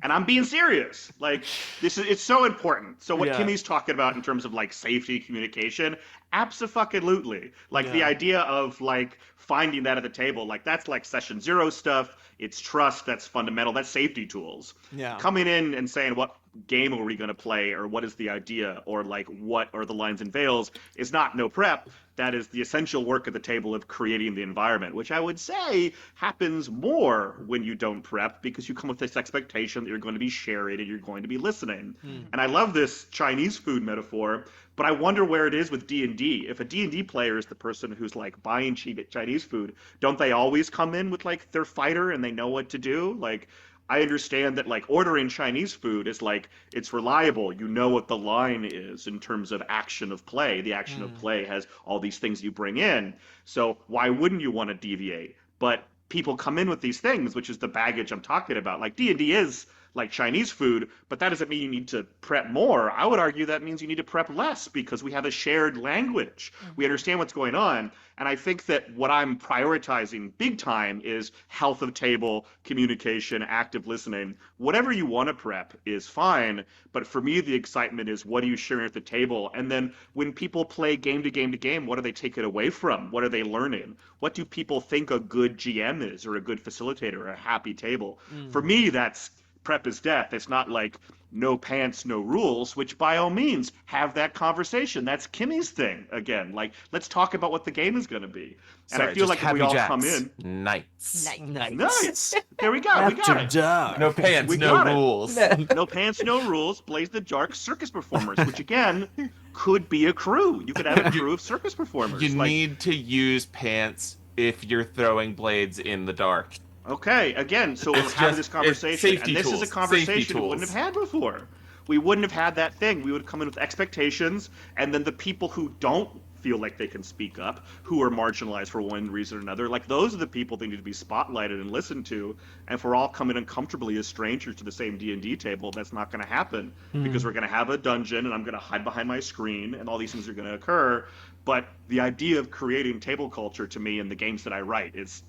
And I'm being serious. Like it's so important. So what Kimmy's talking about in terms of like safety communication, abso-fucking-lutely. Like the idea of like finding that at the table, like that's like session zero stuff. It's trust. That's fundamental. That's safety tools. Yeah. Coming in and saying what game are we going to play, or what is the idea, or like what are the lines and veils is not no prep. that is the essential work at the table of creating the environment, which I would say happens more when you don't prep because you come with this expectation that you're going to be sharing and you're going to be listening. And I love this Chinese food metaphor, but I wonder where it is with D&D. If a D&D player is the person who's like buying Chinese food, don't they always come in with like their fighter and they know what to do? Like, I understand that like ordering Chinese food is like it's reliable. You know what the line is in terms of action of play. The action of play has all these things you bring in. So why wouldn't you want to deviate? But people come in with these things, which is the baggage I'm talking about. Like D&D is like Chinese food, but that doesn't mean you need to prep more. I would argue that means you need to prep less because we have a shared language. We understand what's going on. And I think that what I'm prioritizing big time is health of table, communication, active listening. Whatever you want to prep is fine. But for me, the excitement is what are you sharing at the table? And then when people play game to game to game, what do they take it away from? What are they learning? What do people think a good GM is or a good facilitator or a happy table? For me, that's prep is death. It's not like no pants, no rules, which by all means have that conversation. That's Kimmy's thing again. Like, let's talk about what the game is going to be. And Sorry, I feel just like if we Happy all Jacks. come in, Nights. nice. There we go. We got it. dark. No pants, We no got it. rules. No pants, no rules. Blaze the Dark circus performers, which again could be a crew. You could have a crew of circus performers. You Like, need to use pants if you're throwing blades in the dark. okay, again, so we're It's having just- this it's conversation, safety and this is a tools, conversation safety we wouldn't tools. have had before. We wouldn't have had that thing. We would come in with expectations, and then the people who don't feel like they can speak up, who are marginalized for one reason or another, like those are the people that need to be spotlighted and listened to. And if we're all coming uncomfortably as strangers to the same D&D table, that's not going to happen because we're going to have a dungeon, and I'm going to hide behind my screen, and all these things are going to occur. But the idea of creating table culture to me in the games that I write is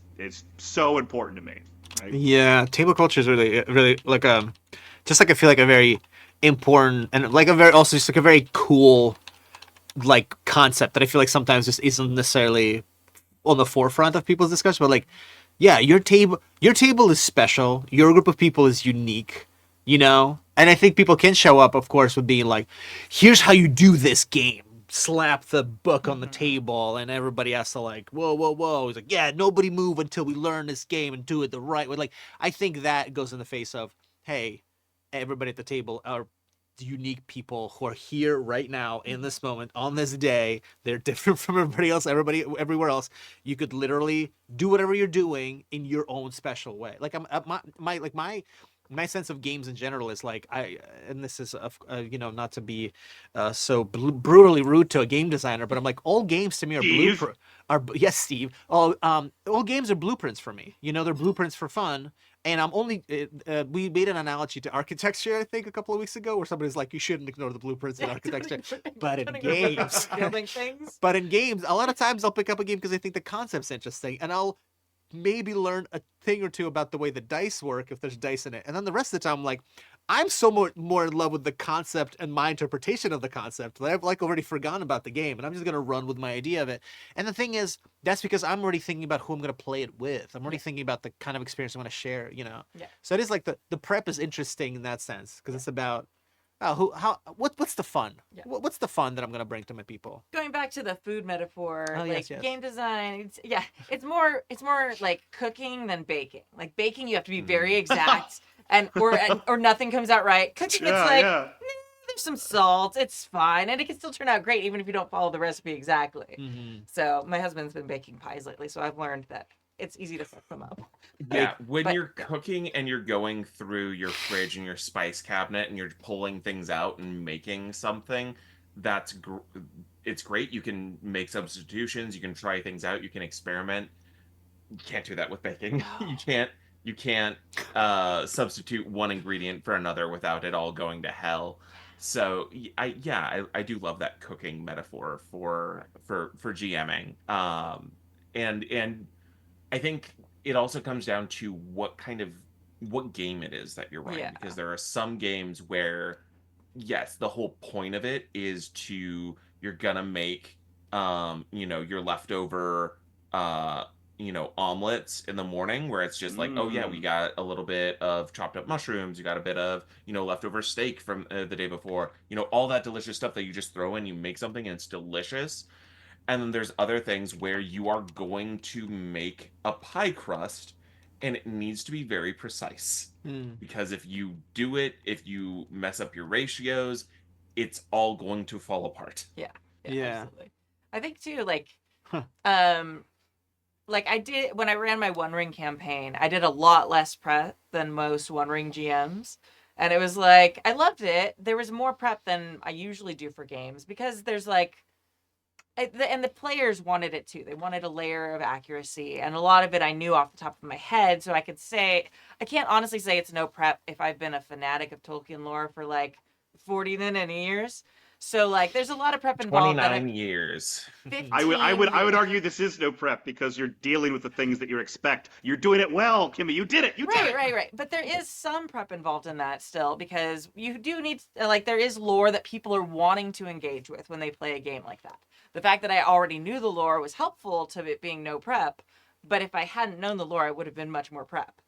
so important to me. Right? Yeah, table culture is really like just like I feel like a very important and like a very also just like a very cool like concept that I feel like sometimes just isn't necessarily on the forefront of people's discussion. But like, yeah, your table is special. Your group of people is unique, you know. And I think people can show up, of course, with being like, "Here's how you do this game." Slap the book on the table, and everybody has to like, whoa, whoa, whoa. He's like, yeah, nobody move until we learn this game and do it the right way. Like, I think that goes in the face of, hey, everybody at the table are unique people who are here right now in this moment on this day. They're different from everybody else, everywhere else. You could literally do whatever you're doing in your own special way. Like my sense of games in general is like and this is you know, not to be so brutally rude to a game designer, but I'm like, all games to me are Steve. yes, Steve. All games are blueprints for me. You know, they're blueprints for fun. And I'm only we made an analogy to architecture, I think, a couple of weeks ago, where somebody's like, you shouldn't ignore the blueprints in architecture. But in games, building things. but in games, a lot of times I'll pick up a game because I think the concept's interesting, and I'll maybe learn a thing or two about the way the dice work if there's dice in it. And then the rest of the time, I'm like, I'm so more in love with the concept and my interpretation of the concept that I've like already forgotten about the game, and I'm just gonna run with my idea of it. And the thing is, that's because I'm already thinking about who I'm gonna play it with. I'm already thinking about the kind of experience I want to share, you know. Yeah. So it is like the prep is interesting in that sense because it's about what's the fun? Yeah. What's the fun that I'm gonna bring to my people? Going back to the food metaphor, Oh, like yes. game design, it's more like cooking than baking. Like baking, you have to be very exact, or nothing comes out right. Cooking, it's like there's some salt, it's fine, and it can still turn out great even if you don't follow the recipe exactly. Mm-hmm. So my husband's been baking pies lately, so I've learned that it's easy to fuck them up. Yeah, when but- you're cooking and you're going through your fridge and your spice cabinet and you're pulling things out and making something, it's great. You can make substitutions, you can try things out, you can experiment. You can't do that with baking. You can't substitute one ingredient for another without it all going to hell. So I do love that cooking metaphor for GMing. And I think it also comes down to what game it is that you're running. Yeah. Because there are some games where, yes, the whole point of it is you're gonna make, your leftover, omelets in the morning where it's just like, oh yeah, we got a little bit of chopped up mushrooms, you got a bit of, leftover steak from the day before, all that delicious stuff that you just throw in, you make something and it's delicious. And then there's other things where you are going to make a pie crust and it needs to be very precise. Because if you do it, if you mess up your ratios, it's all going to fall apart. Yeah, Yeah. absolutely. I think too, like, Huh. like I did when I ran my One Ring campaign, I did a lot less prep than most One Ring GMs. And it was like, I loved it. There was more prep than I usually do for games because there's like, and the players wanted it too. They wanted a layer of accuracy, and a lot of it I knew off the top of my head. So I could say, I can't honestly say it's no prep if I've been a fanatic of Tolkien lore for like 40 then any years. So like, there's a lot of prep involved. 29 years. 15 I would years. argue this is no prep because you're dealing with the things that you expect. You're doing it well, Kimmy. You did it. You did it. Right. But there is some prep involved in that still because you do need, like, there is lore that people are wanting to engage with when they play a game like that. The fact that I already knew the lore was helpful to it being no prep, but if I hadn't known the lore, I would have been much more prep.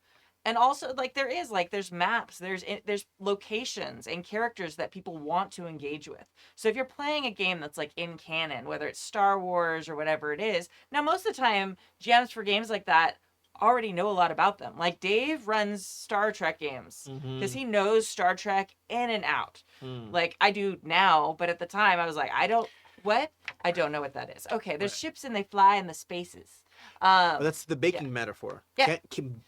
And also, like, there's maps, there's locations and characters that people want to engage with. So if you're playing a game that's like in canon, whether it's Star Wars or whatever it is, now most of the time, GMs for games like that already know a lot about them. Like Dave runs Star Trek games because he knows Star Trek in and out. Like I do now, but at the time I was like, I don't know what that is. Okay, there's ships and they fly in the spaces. Well, that's the baking metaphor. Yeah.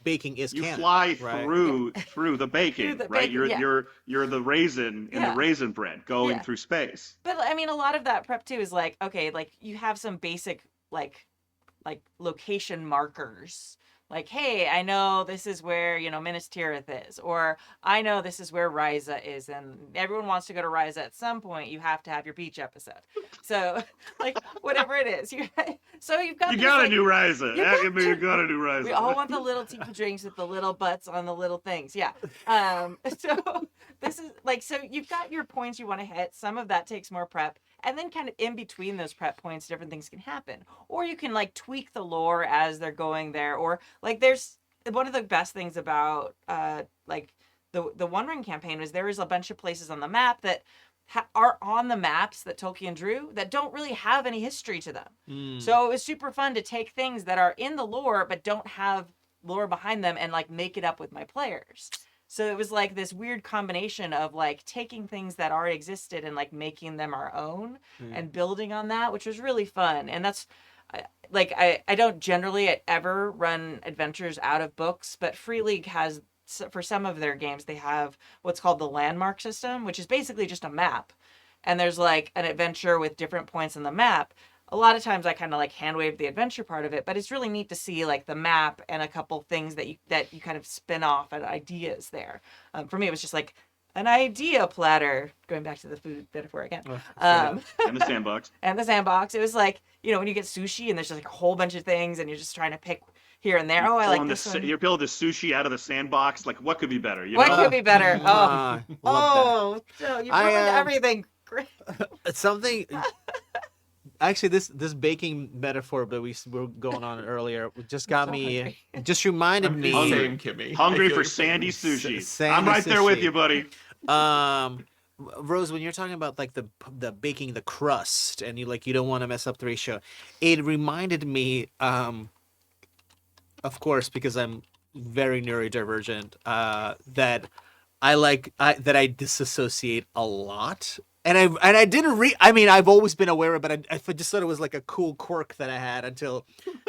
Baking is You canon. fly right? through the baking, Through the right? baking, You're the raisin in the Yeah. raisin bread going Yeah. through space. But I mean, a lot of that prep too is like, okay, like you have some basic like location markers. Like, hey, I know this is where, Minas Tirith is, or I know this is where Ryza is, and everyone wants to go to Ryza at some point. You have to have your beach episode. So, like, whatever it is, so you've got. You this, gotta like, do Ryza. you got You to. gotta do Ryza. We all want the little tiki drinks with the little butts on the little things. Yeah. So this is like, so you've got your points you want to hit. Some of that takes more prep. And then kind of in between those prep points, different things can happen. Or you can like tweak the lore as they're going there. Or like there's one of the best things about like the One Ring campaign is there is a bunch of places on the map that are on the maps that Tolkien drew that don't really have any history to them. So it was super fun to take things that are in the lore but don't have lore behind them and like make it up with my players. So it was like this weird combination of like taking things that already existed and like making them our own and building on that, which was really fun. And that's like, I don't generally ever run adventures out of books, but Free League has, for some of their games, they have what's called the landmark system, which is basically just a map. And there's like an adventure with different points on the map. A lot of times I kind of like hand wave the adventure part of it, but it's really neat to see like the map and a couple things that you kind of spin off and ideas there. For me, it was just like an idea platter, going back to the food metaphor again. And the sandbox. And the sandbox. It was like, when you get sushi and there's just like a whole bunch of things and you're just trying to pick here and there. Oh, I like this one. You're building the sushi out of the sandbox. Like, what could be better? What could be better? Love So you ruined everything. Great. It's something. Actually, this baking metaphor that we were going on earlier just got me. Just reminded me. Same, Kimmy. Hungry I feel for like- sandy sushi. Sandy I'm right there with sushi. you, buddy. Rose, when you're talking about like the baking the crust and you don't want to mess up the ratio, it reminded me, of course, because I'm very neurodivergent, that I disassociate a lot. And I didn't I mean, I've always been aware of it, but I just thought it was like a cool quirk that I had until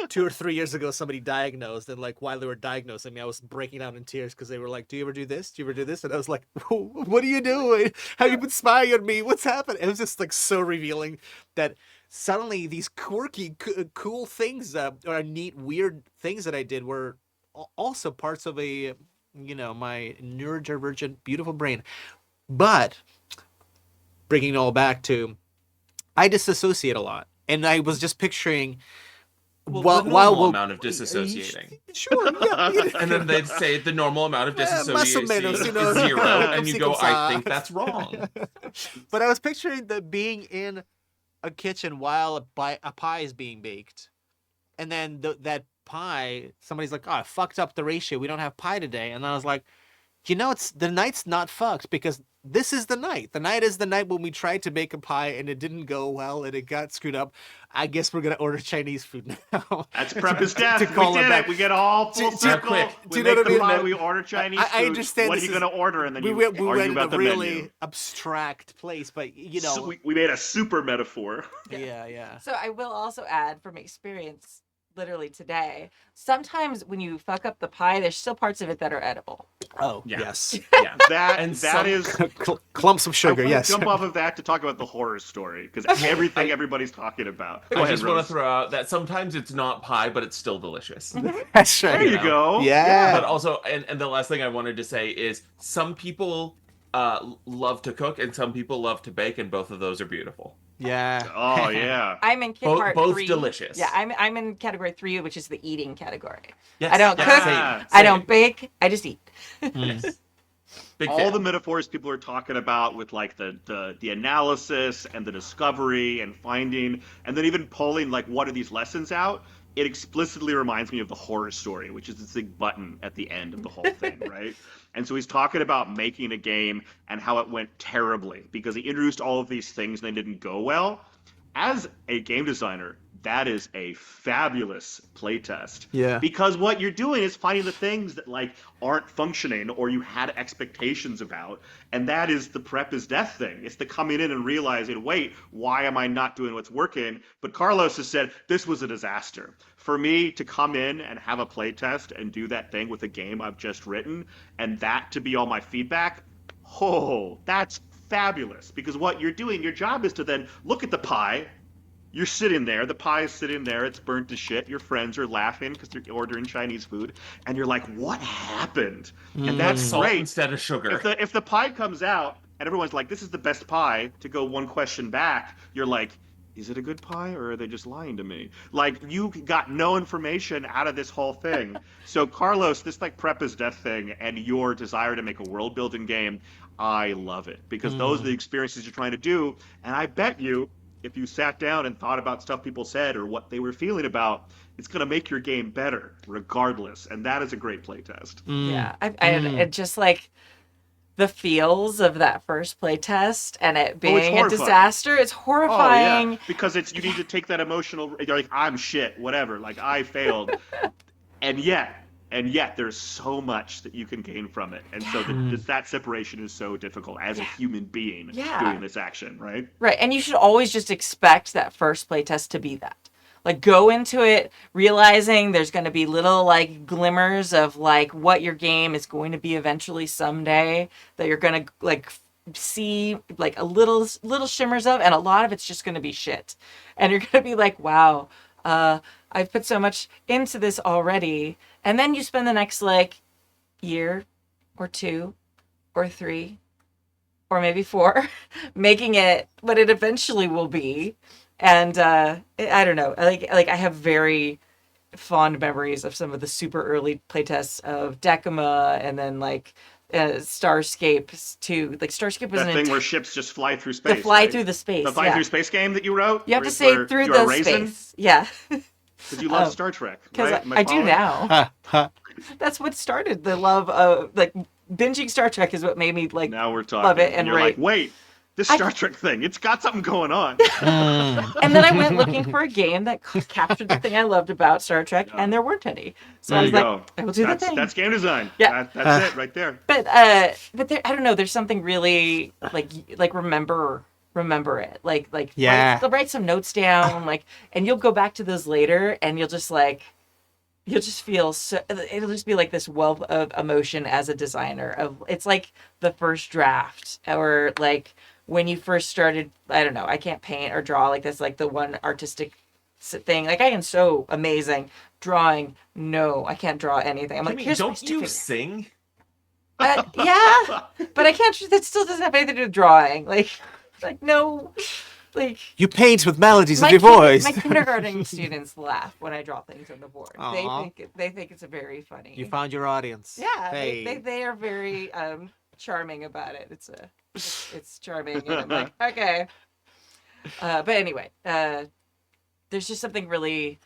2 or 3 years ago somebody diagnosed, and like while they were diagnosing me, I was breaking out in tears because they were like, "Do you ever do this? Do you ever do this?" And I was like, "What are you doing? Have you been spying on me? What's happened?" It was just like so revealing that suddenly these quirky, cool things, or neat, weird things that I did were also parts of my neurodivergent, beautiful brain. But bringing it all back to, I disassociate a lot, and I was just picturing, the normal amount of disassociating. Sure, yeah. And then they'd say the normal amount of disassociating menos, is you know. 0, and you go, I think that's wrong. But I was picturing being in a kitchen while a pie is being baked, and then that pie, somebody's like, "Oh, I fucked up the ratio. We don't have pie today," and I was like, it's the night's not fucked because this is the night. The night is the night when we tried to make a pie and it didn't go well and it got screwed up. I guess we're gonna order Chinese food now. That's prep is death. to call We it did back. it. We get all full Do- circle. quick. We Do you know make what I the mean? pie. We order Chinese food. I understand What are this you going to order? And then we you went argue in about a the really menu. abstract place, but So we made a super metaphor. yeah. So I will also add from experience, literally today, sometimes when you fuck up the pie, there's still parts of it that are edible. Oh, Yeah. yes. Yeah. That And that some- is. Clumps of sugar, I wanna yes. jump off of that to talk about the horror story because everything everybody's talking about. Go I ahead, just want Rose. to throw out that sometimes it's not pie, but it's still delicious. That's right. There you you know. go. Yeah. But also, and the last thing I wanted to say is some people love to cook and some people love to bake, and both of those are beautiful. Yeah. Oh yeah. I'm in kid Both- part both 3. delicious. Yeah, I'm in category 3, which is the eating category. Yes, I don't yes, cook. same, I same. don't bake. I just eat. Big All fan. the metaphors people are talking about with like the analysis and the discovery and finding and then even pulling like what are these lessons out, it explicitly reminds me of the horror story, which is this big button at the end of the whole thing, right? And so he's talking about making a game and how it went terribly because he introduced all of these things and they didn't go well. As a game designer, that is a fabulous playtest. Yeah. Because what you're doing is finding the things that like aren't functioning or you had expectations about, and that is the prep is death thing. It's the coming in and realizing, wait, why am I not doing what's working? But Carlos has said this was a disaster. For me to come in and have a playtest and do that thing with a game I've just written, and that to be all my feedback, oh, that's fabulous. Because what you're doing, your job is to then look at the pie. You're sitting there, the pie is sitting there, it's burnt to shit, your friends are laughing because they're ordering Chinese food, and you're like, what happened? And that's Salt great. instead of sugar. If the pie comes out, and everyone's like, this is the best pie, to go one question back, you're like, is it a good pie, or are they just lying to me? Like, you got no information out of this whole thing. So, Carlos, this like prep is death thing, and your desire to make a world-building game, I love it. Because those are the experiences you're trying to do, and I bet you, if you sat down and thought about stuff people said or what they were feeling about, it's going to make your game better regardless. And that is a great playtest. Yeah, it just like the feels of that first playtest and it being a horrifying. disaster. It's horrifying. Oh, yeah. Because you need to take that emotional, you're like, I'm shit, whatever, like I failed. and yet there's so much that you can gain from it. And so that separation is so difficult as a human being doing this action, right? Right, and you should always just expect that first playtest to be that. Like, go into it realizing there's going to be little, like, glimmers of, like, what your game is going to be eventually someday that you're going to, like, see, like, a little shimmers of, and a lot of it's just going to be shit. And you're going to be like, wow, I've put so much into this already. And then you spend the next, like, year or 2 or 3 or maybe 4 making it what it eventually will be. And I don't know, like I have very fond memories of some of the super early playtests of Decima, and then like Starscape too. Like Starscape was That thing where ships just fly through space. the fly right? through the space. The fly through space game that you wrote? You have to where- say where through you're a the raisin? space. Yeah. Because you love Star Trek, Because right? Am I do following? now. That's what started the love of like binging Star Trek is what made me like Now we're talking. love it and you're write. like, wait, this Star Trek thing, it's got something going on. And then I went looking for a game that captured the thing I loved about Star Trek, and there weren't any. So There I was you like, go. I will do That's, the thing. That's game design. Yeah. That's it right there. But there, I don't know. There's something really like remember it. Like Yeah. write some notes down. Like, and you'll go back to those later, and you'll just feel so. It'll just be like this wealth of emotion as a designer. It's like the first draft, or like when you first started. I don't know. I can't paint or draw like this. Like the one artistic thing. Like I am so amazing drawing. No, I can't draw anything. I'm like, here's my don't stick you figure. sing? Yeah, but I can't. That still doesn't have anything to do with drawing. Like no, like You paint with melodies my of your voice. my kindergarten students laugh when I draw things on the board. Aw. They think it's a very funny. You found your audience. Yeah, Hey. they are very charming about it. It's charming, and I'm like, okay. But anyway, there's just something really.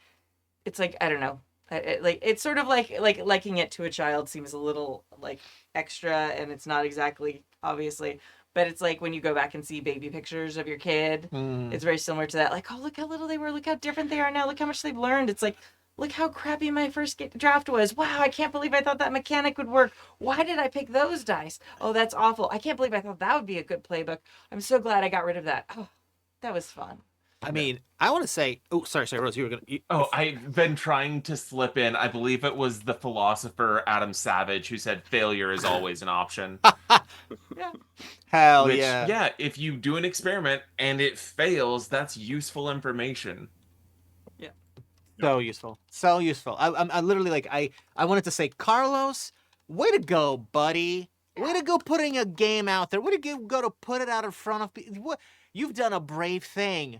It's like I don't know. Like it's sort of like liking it to a child seems a little like extra, and it's not exactly obviously, but it's like when you go back and see baby pictures of your kid, it's very similar to that. Like, oh, look how little they were, look how different they are now, look how much they've learned. It's like, look how crappy my first draft was. Wow, I can't believe I thought that mechanic would work. Why did I pick those dice? Oh, that's awful. I can't believe I thought that would be a good playbook. I'm so glad I got rid of that. Oh, that was fun. I mean, I want to say. Oh, sorry, Rose. You were gonna. Oh, I've been trying to slip in. I believe it was the philosopher Adam Savage who said failure is always an option. Yeah. Hell Which, yeah. if you do an experiment and it fails, that's useful information. Yeah. So useful. So useful. I literally like. I wanted to say, Carlos, way to go, buddy. Way to go putting a game out there. Way to go to put it out in front of people. What you've done a brave thing.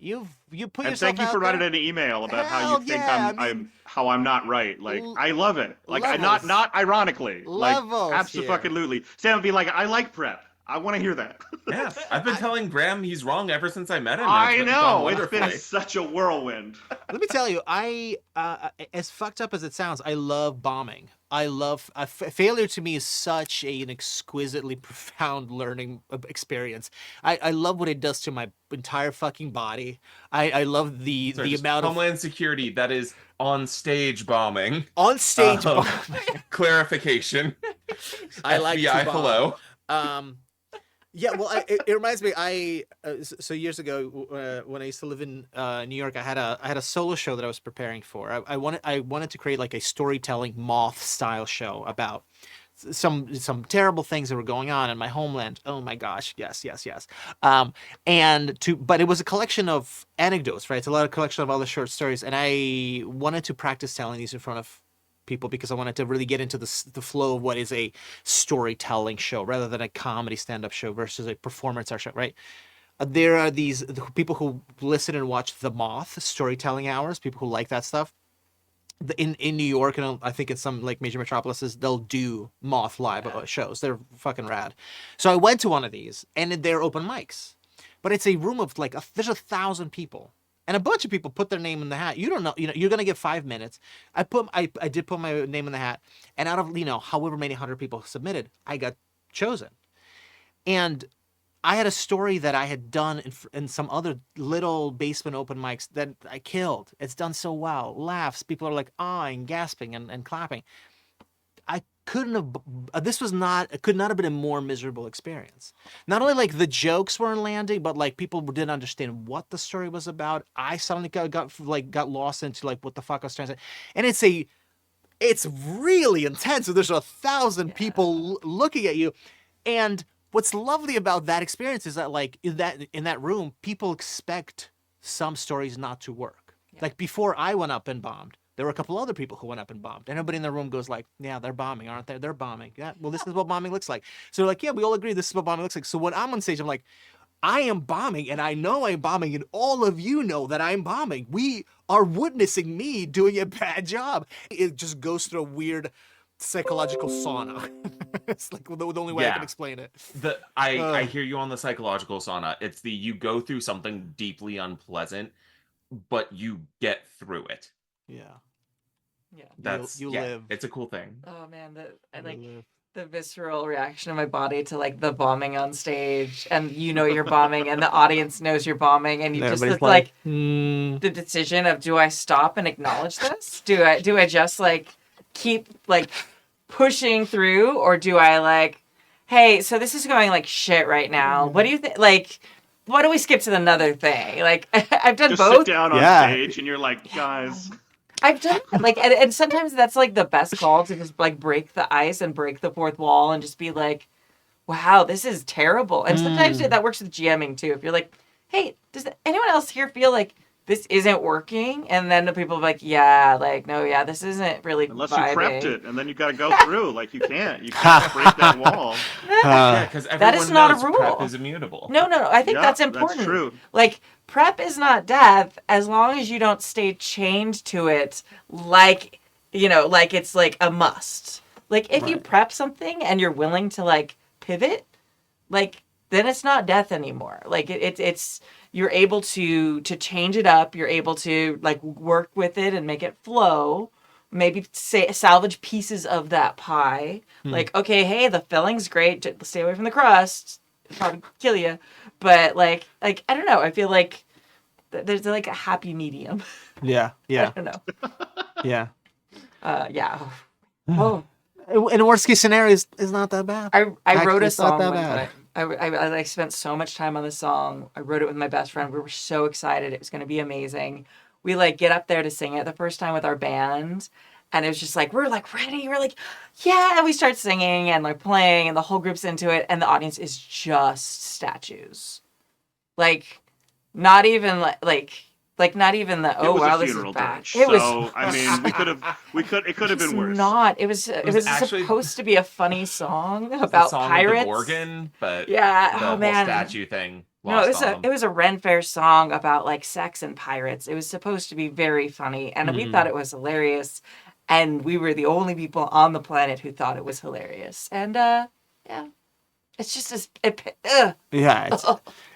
You put And yourself thank you out for writing there. an email about how Hell you think yeah, I I'm mean, how I'm not right. Like I love it. Like I levels. not ironically. Levels Like here. absolutely. Sam would be like, I like prep. I want to hear that. Yeah, I've been telling Graham he's wrong ever since I met him. and I it's gone know. It's wonderfully. been such a whirlwind. Let me tell you, as fucked up as it sounds, I love bombing. I love failure. To me is such an exquisitely profound learning experience. I love what it does to my entire fucking body. I love the Sorry, just amount of Homeland Security that is on stage bombing. on stage Um, bombing. Clarification. I like to FBI, bomb. hello. Yeah, well, it reminds me. So years ago, when I used to live in New York, I had a solo show that I was preparing for. I wanted to create like a storytelling moth style show about some terrible things that were going on in my homeland. Oh my gosh, yes. But it was a collection of anecdotes, right? It's a lot of collection of other short stories, and I wanted to practice telling these in front of people because I wanted to really get into the flow of what is a storytelling show rather than a comedy stand-up show versus a performance art show, right? There are these people who listen and watch The Moth storytelling hours, people who like that stuff. In New York and I think in some like major metropolises, they'll do Moth live shows. They're fucking rad. So I went to one of these and they're open mics, but it's a room of like there's 1,000 people. And a bunch of people put their name in the hat. You don't know, you're gonna get 5 minutes. I did put my name in the hat, and out of however many 100 people submitted, I got chosen. And I had a story that I had done in some other little basement open mics that I killed. It's done so well, laughs. People are like and gasping and clapping. I couldn't have. This was not. It could not have been a more miserable experience. Not only like the jokes weren't landing, but like people didn't understand what the story was about. I suddenly got lost into like what the fuck I was trying to say, and it's really intense. So there's 1,000 people looking at you, and what's lovely about that experience is that like in that room, people expect some stories not to work. Yeah. Like before I went up and bombed, there were a couple other people who went up and bombed. And everybody in the room goes like, yeah, they're bombing, aren't they? They're bombing. Yeah, well, this is what bombing looks like. So they're like, yeah, we all agree this is what bombing looks like. So when I'm on stage, I'm like, I am bombing, and I know I'm bombing, and all of you know that I'm bombing. We are witnessing me doing a bad job. It just goes through a weird psychological sauna. It's like the only way I can explain it. I hear you on the psychological sauna. It's you go through something deeply unpleasant, but you get through it. Yeah. Yeah. That's you live. It's a cool thing. Oh man, the visceral reaction of my body to like the bombing on stage, and you're bombing, and the audience knows you're bombing, and you just look like the decision of, do I stop and acknowledge this? Do I just like keep like pushing through, or do I like, hey, so this is going like shit right now. What do you think? Like, why don't we skip to another thing? Like, I've done Just both. sit down on stage and you're like, guys. I've done like, and sometimes that's like the best call to just like break the ice and break the fourth wall and just be like, wow, this is terrible. And sometimes that works with GMing too. If you're like, hey, does anyone else here feel like this isn't working? And then the people are like, yeah, like, no, yeah, this isn't really Unless vibing. you prepped it, and then you got to go through. Like, you can't break that wall. Yeah, because that is not a rule. Prep is immutable. No. I think that's important. That's true. Like, prep is not death as long as you don't stay chained to it like, like it's like a must. Like, if you prep something and you're willing to, like, pivot, like, then it's not death anymore. Like, it's you're able to change it up. You're able to, like, work with it and make it flow. maybe say salvage pieces of that pie. Like, okay, hey, the filling's great. Stay away from the crust. It'll probably kill you. But like I don't know. I feel like there's like a happy medium. Yeah. I Yeah. don't know. Yeah. Yeah. Oh, In worst case scenario, is not that bad. I wrote Actually, a it's not song that one bad. time. I spent so much time on this song. I wrote it with my best friend. We were so excited. It was going to be amazing. We like get up there to sing it the first time with our band. And it was just like, we're like ready. We're like, yeah. And we start singing and like playing and the whole group's into it. And the audience is just statues. Like, not even like not even the, It oh was wow, a this is funeral bad. dirge. It was So I mean, it could have it's been worse. not. It was actually supposed to be a funny song The about song pirates. with the Gorgon, but Yeah. the Oh whole man. statue thing No, lost on it them. was a Ren Fair song about like sex and pirates. It was supposed to be very funny, and we thought it was hilarious, and we were the only people on the planet who thought it was hilarious. And yeah, it's just Yeah.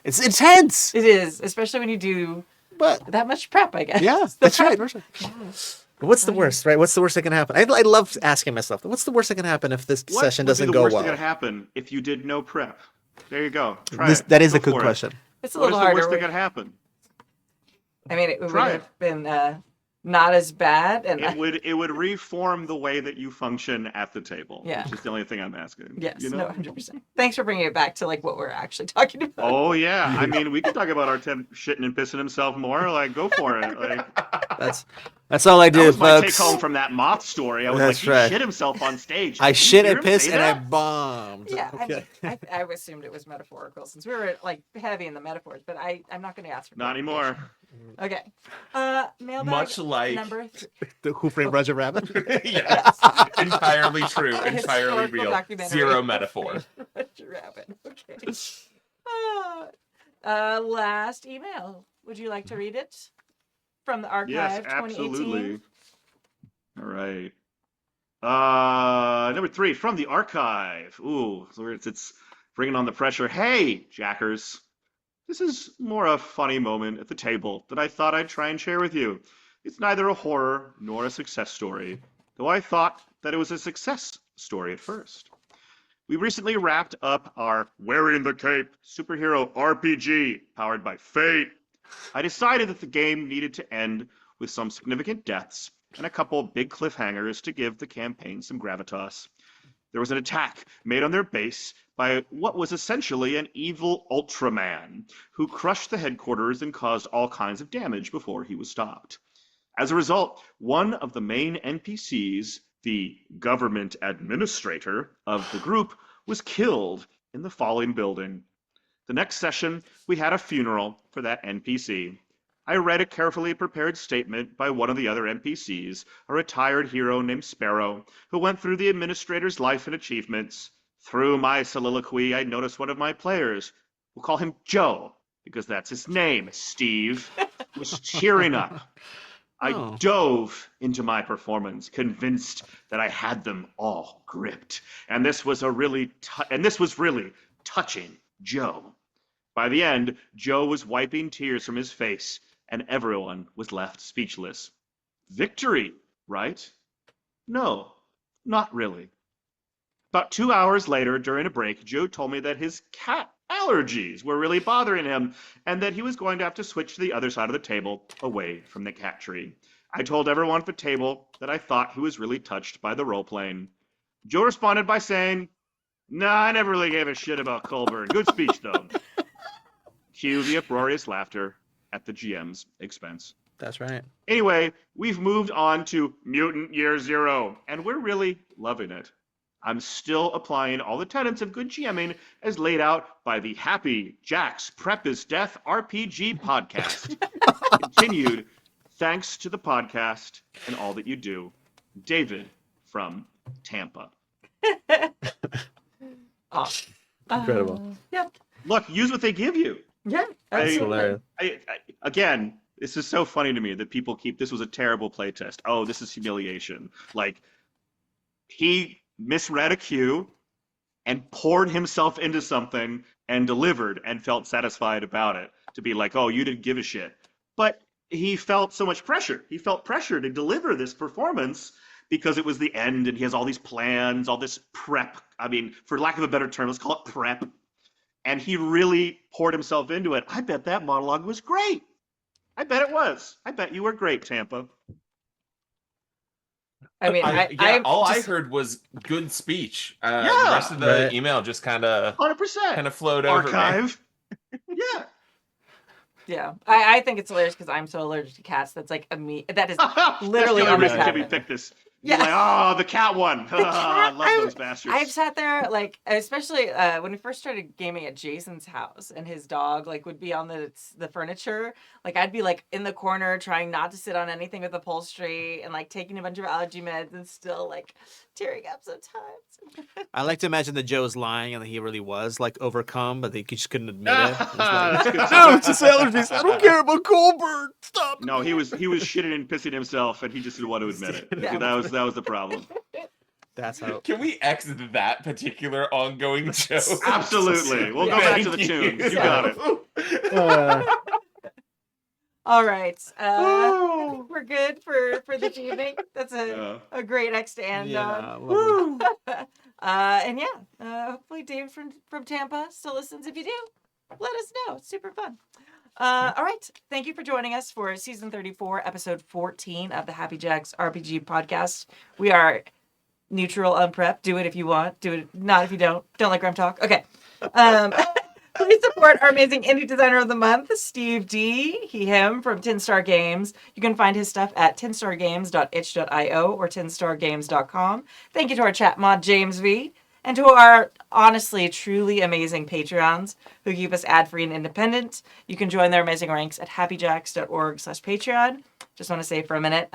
It's intense. it is, especially when you do But that much prep. I guess. yeah, that's right. What's the worst, right? What's the worst that can happen? I love asking myself, what's the worst that can happen if this What session would be doesn't the go worst well? that could happen if you did no prep? There you go. Try This, it. that is Go a good for it. question. It's a What is little the harder. worst that could happen? I mean, it would Try have been not as bad, and It would reform the way that you function at the table. Yeah. Which is the only thing I'm asking. yes, You know? no, 100%. Thanks for bringing it back to like what we're actually talking about. Oh yeah. I mean, we could talk about Artem shitting and pissing himself more. Like, go for it. Like, That's all I that do, was my take folks. home from that moth story. I was That's like, right. he shit himself on stage. I Did you shit hear and him pissed say and I that? bombed. Yeah, Okay. I assumed it was metaphorical since we were like heavy in the metaphors, but I'm not going to ask for Not anymore. Okay. Mailbag Much like- number 3. The Who Framed Roger Rabbit? Yes, entirely true, A entirely historical real, documentary. zero metaphor. Roger Rabbit. Okay. Last email. Would you like to read it from the archive? Yes, 2018? absolutely. All right. Number 3 from the archive. Ooh, so it's bringing on the pressure. Hey, Jackers. This is more a funny moment at the table that I thought I'd try and share with you. It's neither a horror nor a success story, though I thought that it was a success story at first. We recently wrapped up our Wearing the Cape superhero RPG powered by Fate. I decided that the game needed to end with some significant deaths and a couple big cliffhangers to give the campaign some gravitas. There was an attack made on their base by what was essentially an evil Ultraman, who crushed the headquarters and caused all kinds of damage before he was stopped. As a result, one of the main NPCs, the government administrator of the group, was killed in the falling building. The next session, we had a funeral for that NPC. I read a carefully prepared statement by one of the other NPCs, a retired hero named Sparrow, who went through the administrator's life and achievements. Through my soliloquy, I noticed one of my players, we'll call him Joe, because that's his name, Steve, was tearing up. I Oh. dove into my performance, convinced that I had them all gripped. And this was really touching Joe. By the end, Joe was wiping tears from his face, and everyone was left speechless. Victory, right? No, not really. About 2 hours later, during a break, Joe told me that his cat allergies were really bothering him, and that he was going to have to switch to the other side of the table, away from the cat tree. I told everyone at the table that I thought he was really touched by the role-playing. Joe responded by saying, "Nah, I never really gave a shit about Colburn. Good speech, though." Cue the uproarious laughter at the GM's expense. That's right. Anyway, we've moved on to Mutant Year Zero, and we're really loving it. I'm still applying all the tenets of good GMing as laid out by the Happy Jack's Prep is Death RPG podcast. Continued, thanks to the podcast and all that you do. David from Tampa. Awesome. Incredible. Yep. Look, use what they give you. Yeah. That's absolutely. hilarious. Again, this is so funny to me that people keep, this was a terrible playtest. Oh, this is humiliation. Like, he misread a cue and poured himself into something and delivered and felt satisfied about it. To be like, oh, you didn't give a shit. But he felt so much pressure. He felt pressure to deliver this performance, because it was the end and he has all these plans, all this prep. I mean, for lack of a better term, let's call it prep. And he really poured himself into it. I bet that monologue was great. I bet it was. I bet you were great, Tampa. I mean, I heard was good speech. The rest of the email just kind of 100% flowed over me. Archive. Yeah. Yeah, I think it's hilarious because I'm so allergic to cats. That's like that is literally That's the only reason almost Timmy picked this. Yeah. You're like, oh, the cat one. I love those bastards. I've sat there, like, especially when we first started gaming at Jason's house, and his dog, like, would be on the furniture. Like, I'd be, like, in the corner trying not to sit on anything with upholstery and, like, taking a bunch of allergy meds and still, like, tearing up sometimes. I like to imagine that Joe's lying and that he really was, like, overcome, but he just couldn't admit it. No, it's just allergies. I don't care about Goldberg. Stop. No, he was shitting and pissing himself, and he just didn't want to admit it. Yeah. That was the problem. That's how. Can we exit that particular ongoing joke? Absolutely. We'll go back to the tunes. You got it. All right. I think we're good for the evening. That's a great X to end on. And hopefully Dave from Tampa still listens. If you do, let us know. It's super fun. All right. Thank you for joining us for season 34, episode 14 of the Happy Jacks RPG podcast. We are neutral, unprepped. Do it if you want. Do it not if you don't. Don't like Grim Talk. Okay. Please support our amazing indie designer of the month, Steve D. Him from Tin Star Games. You can find his stuff at tinstargames.itch.io or tinstargames.com. Thank you to our chat mod, James V. And to our honestly, truly amazing Patreons who keep us ad-free and independent. You can join their amazing ranks at happyjacks.org/Patreon. Just want to say for a minute,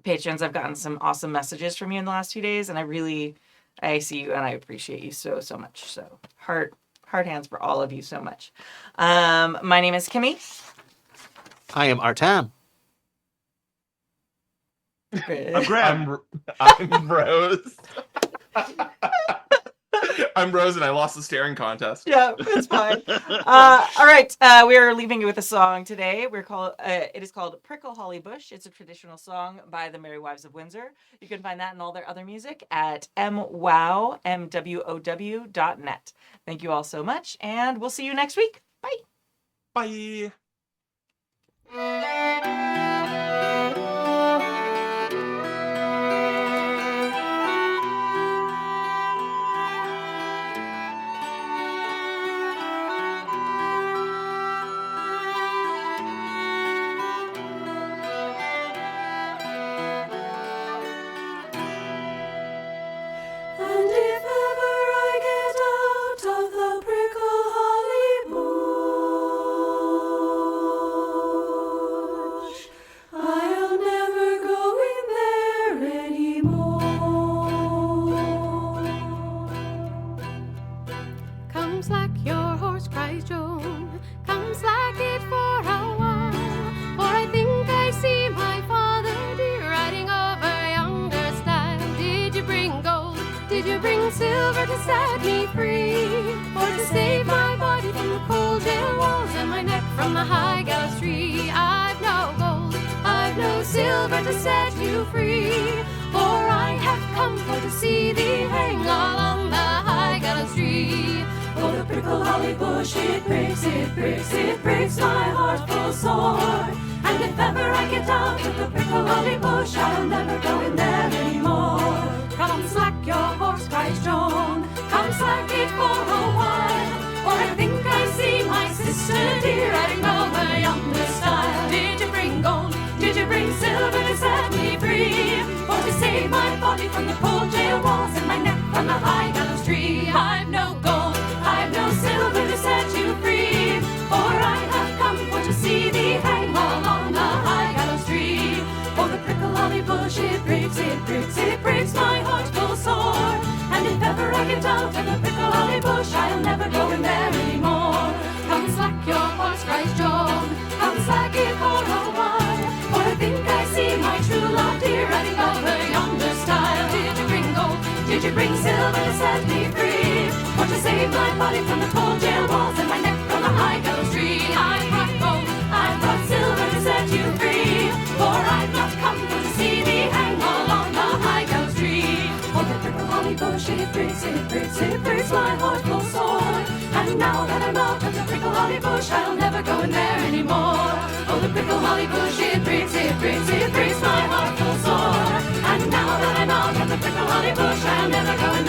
patrons, I've gotten some awesome messages from you in the last few days, and I see you and I appreciate you so much. So heart hands for all of you so much. My name is Kimmy. I am Artam. I'm Graham. I'm Rose. I'm Rose, and I lost the staring contest. Yeah, it's fine. All right, we are leaving you with a song today. It is called Prickle Holly Bush. It's a traditional song by the Merry Wives of Windsor. You can find that and all their other music at MWOW.net. Thank you all so much, and we'll see you next week. Bye. Bye. And if ever I get out of the prickle holly bush, I'll never go in there anymore. Come slack your horse, cries Joan. Come slack it for a while. For I think I see my father dear riding over yonder stile. Did you bring gold? Did you bring silver to set me free? Or to save my body from the cold jail walls and my neck from the high gallows tree? I've no gold, I've no silver to set you free. For I have come for to see thee hang along the high gallows tree. Oh, the prickle holly bush, it breaks my heart full sore. And if ever I get out of the prickle holly bush, I'll never go in there anymore. Come slack your horse, cries Joan. Come slack it for a while. For I think I see my sister dear riding over yonder stile. Did you bring gold? Did you bring silver to set me free? Or to save my body from the cold jail walls and my neck from the high gallows tree? I've no gold, I've no silver to set you free. For I have come for to see thee hang along the high gallows tree. Oh, the prickle holly bush, it breaks my heart full sore. And if ever I get out of the prickle holly bush, I'll never go in there anymore. Come slack your horse, cries Joan. Come slack it for a while. For I think I see my true love dear riding over yonder stile. Did you bring gold? Did you bring silver to set me free? Or to save my body from the cold jail walls and my neck from the high gallows tree? I brought gold, I brought silver to set you free. For I've not come for to see thee hang along the bush, I'll never go in there anymore. Oh, the prickle holly bush, it breaks my heart full sore. And now that I'm out of the prickle holly bush, I'll never go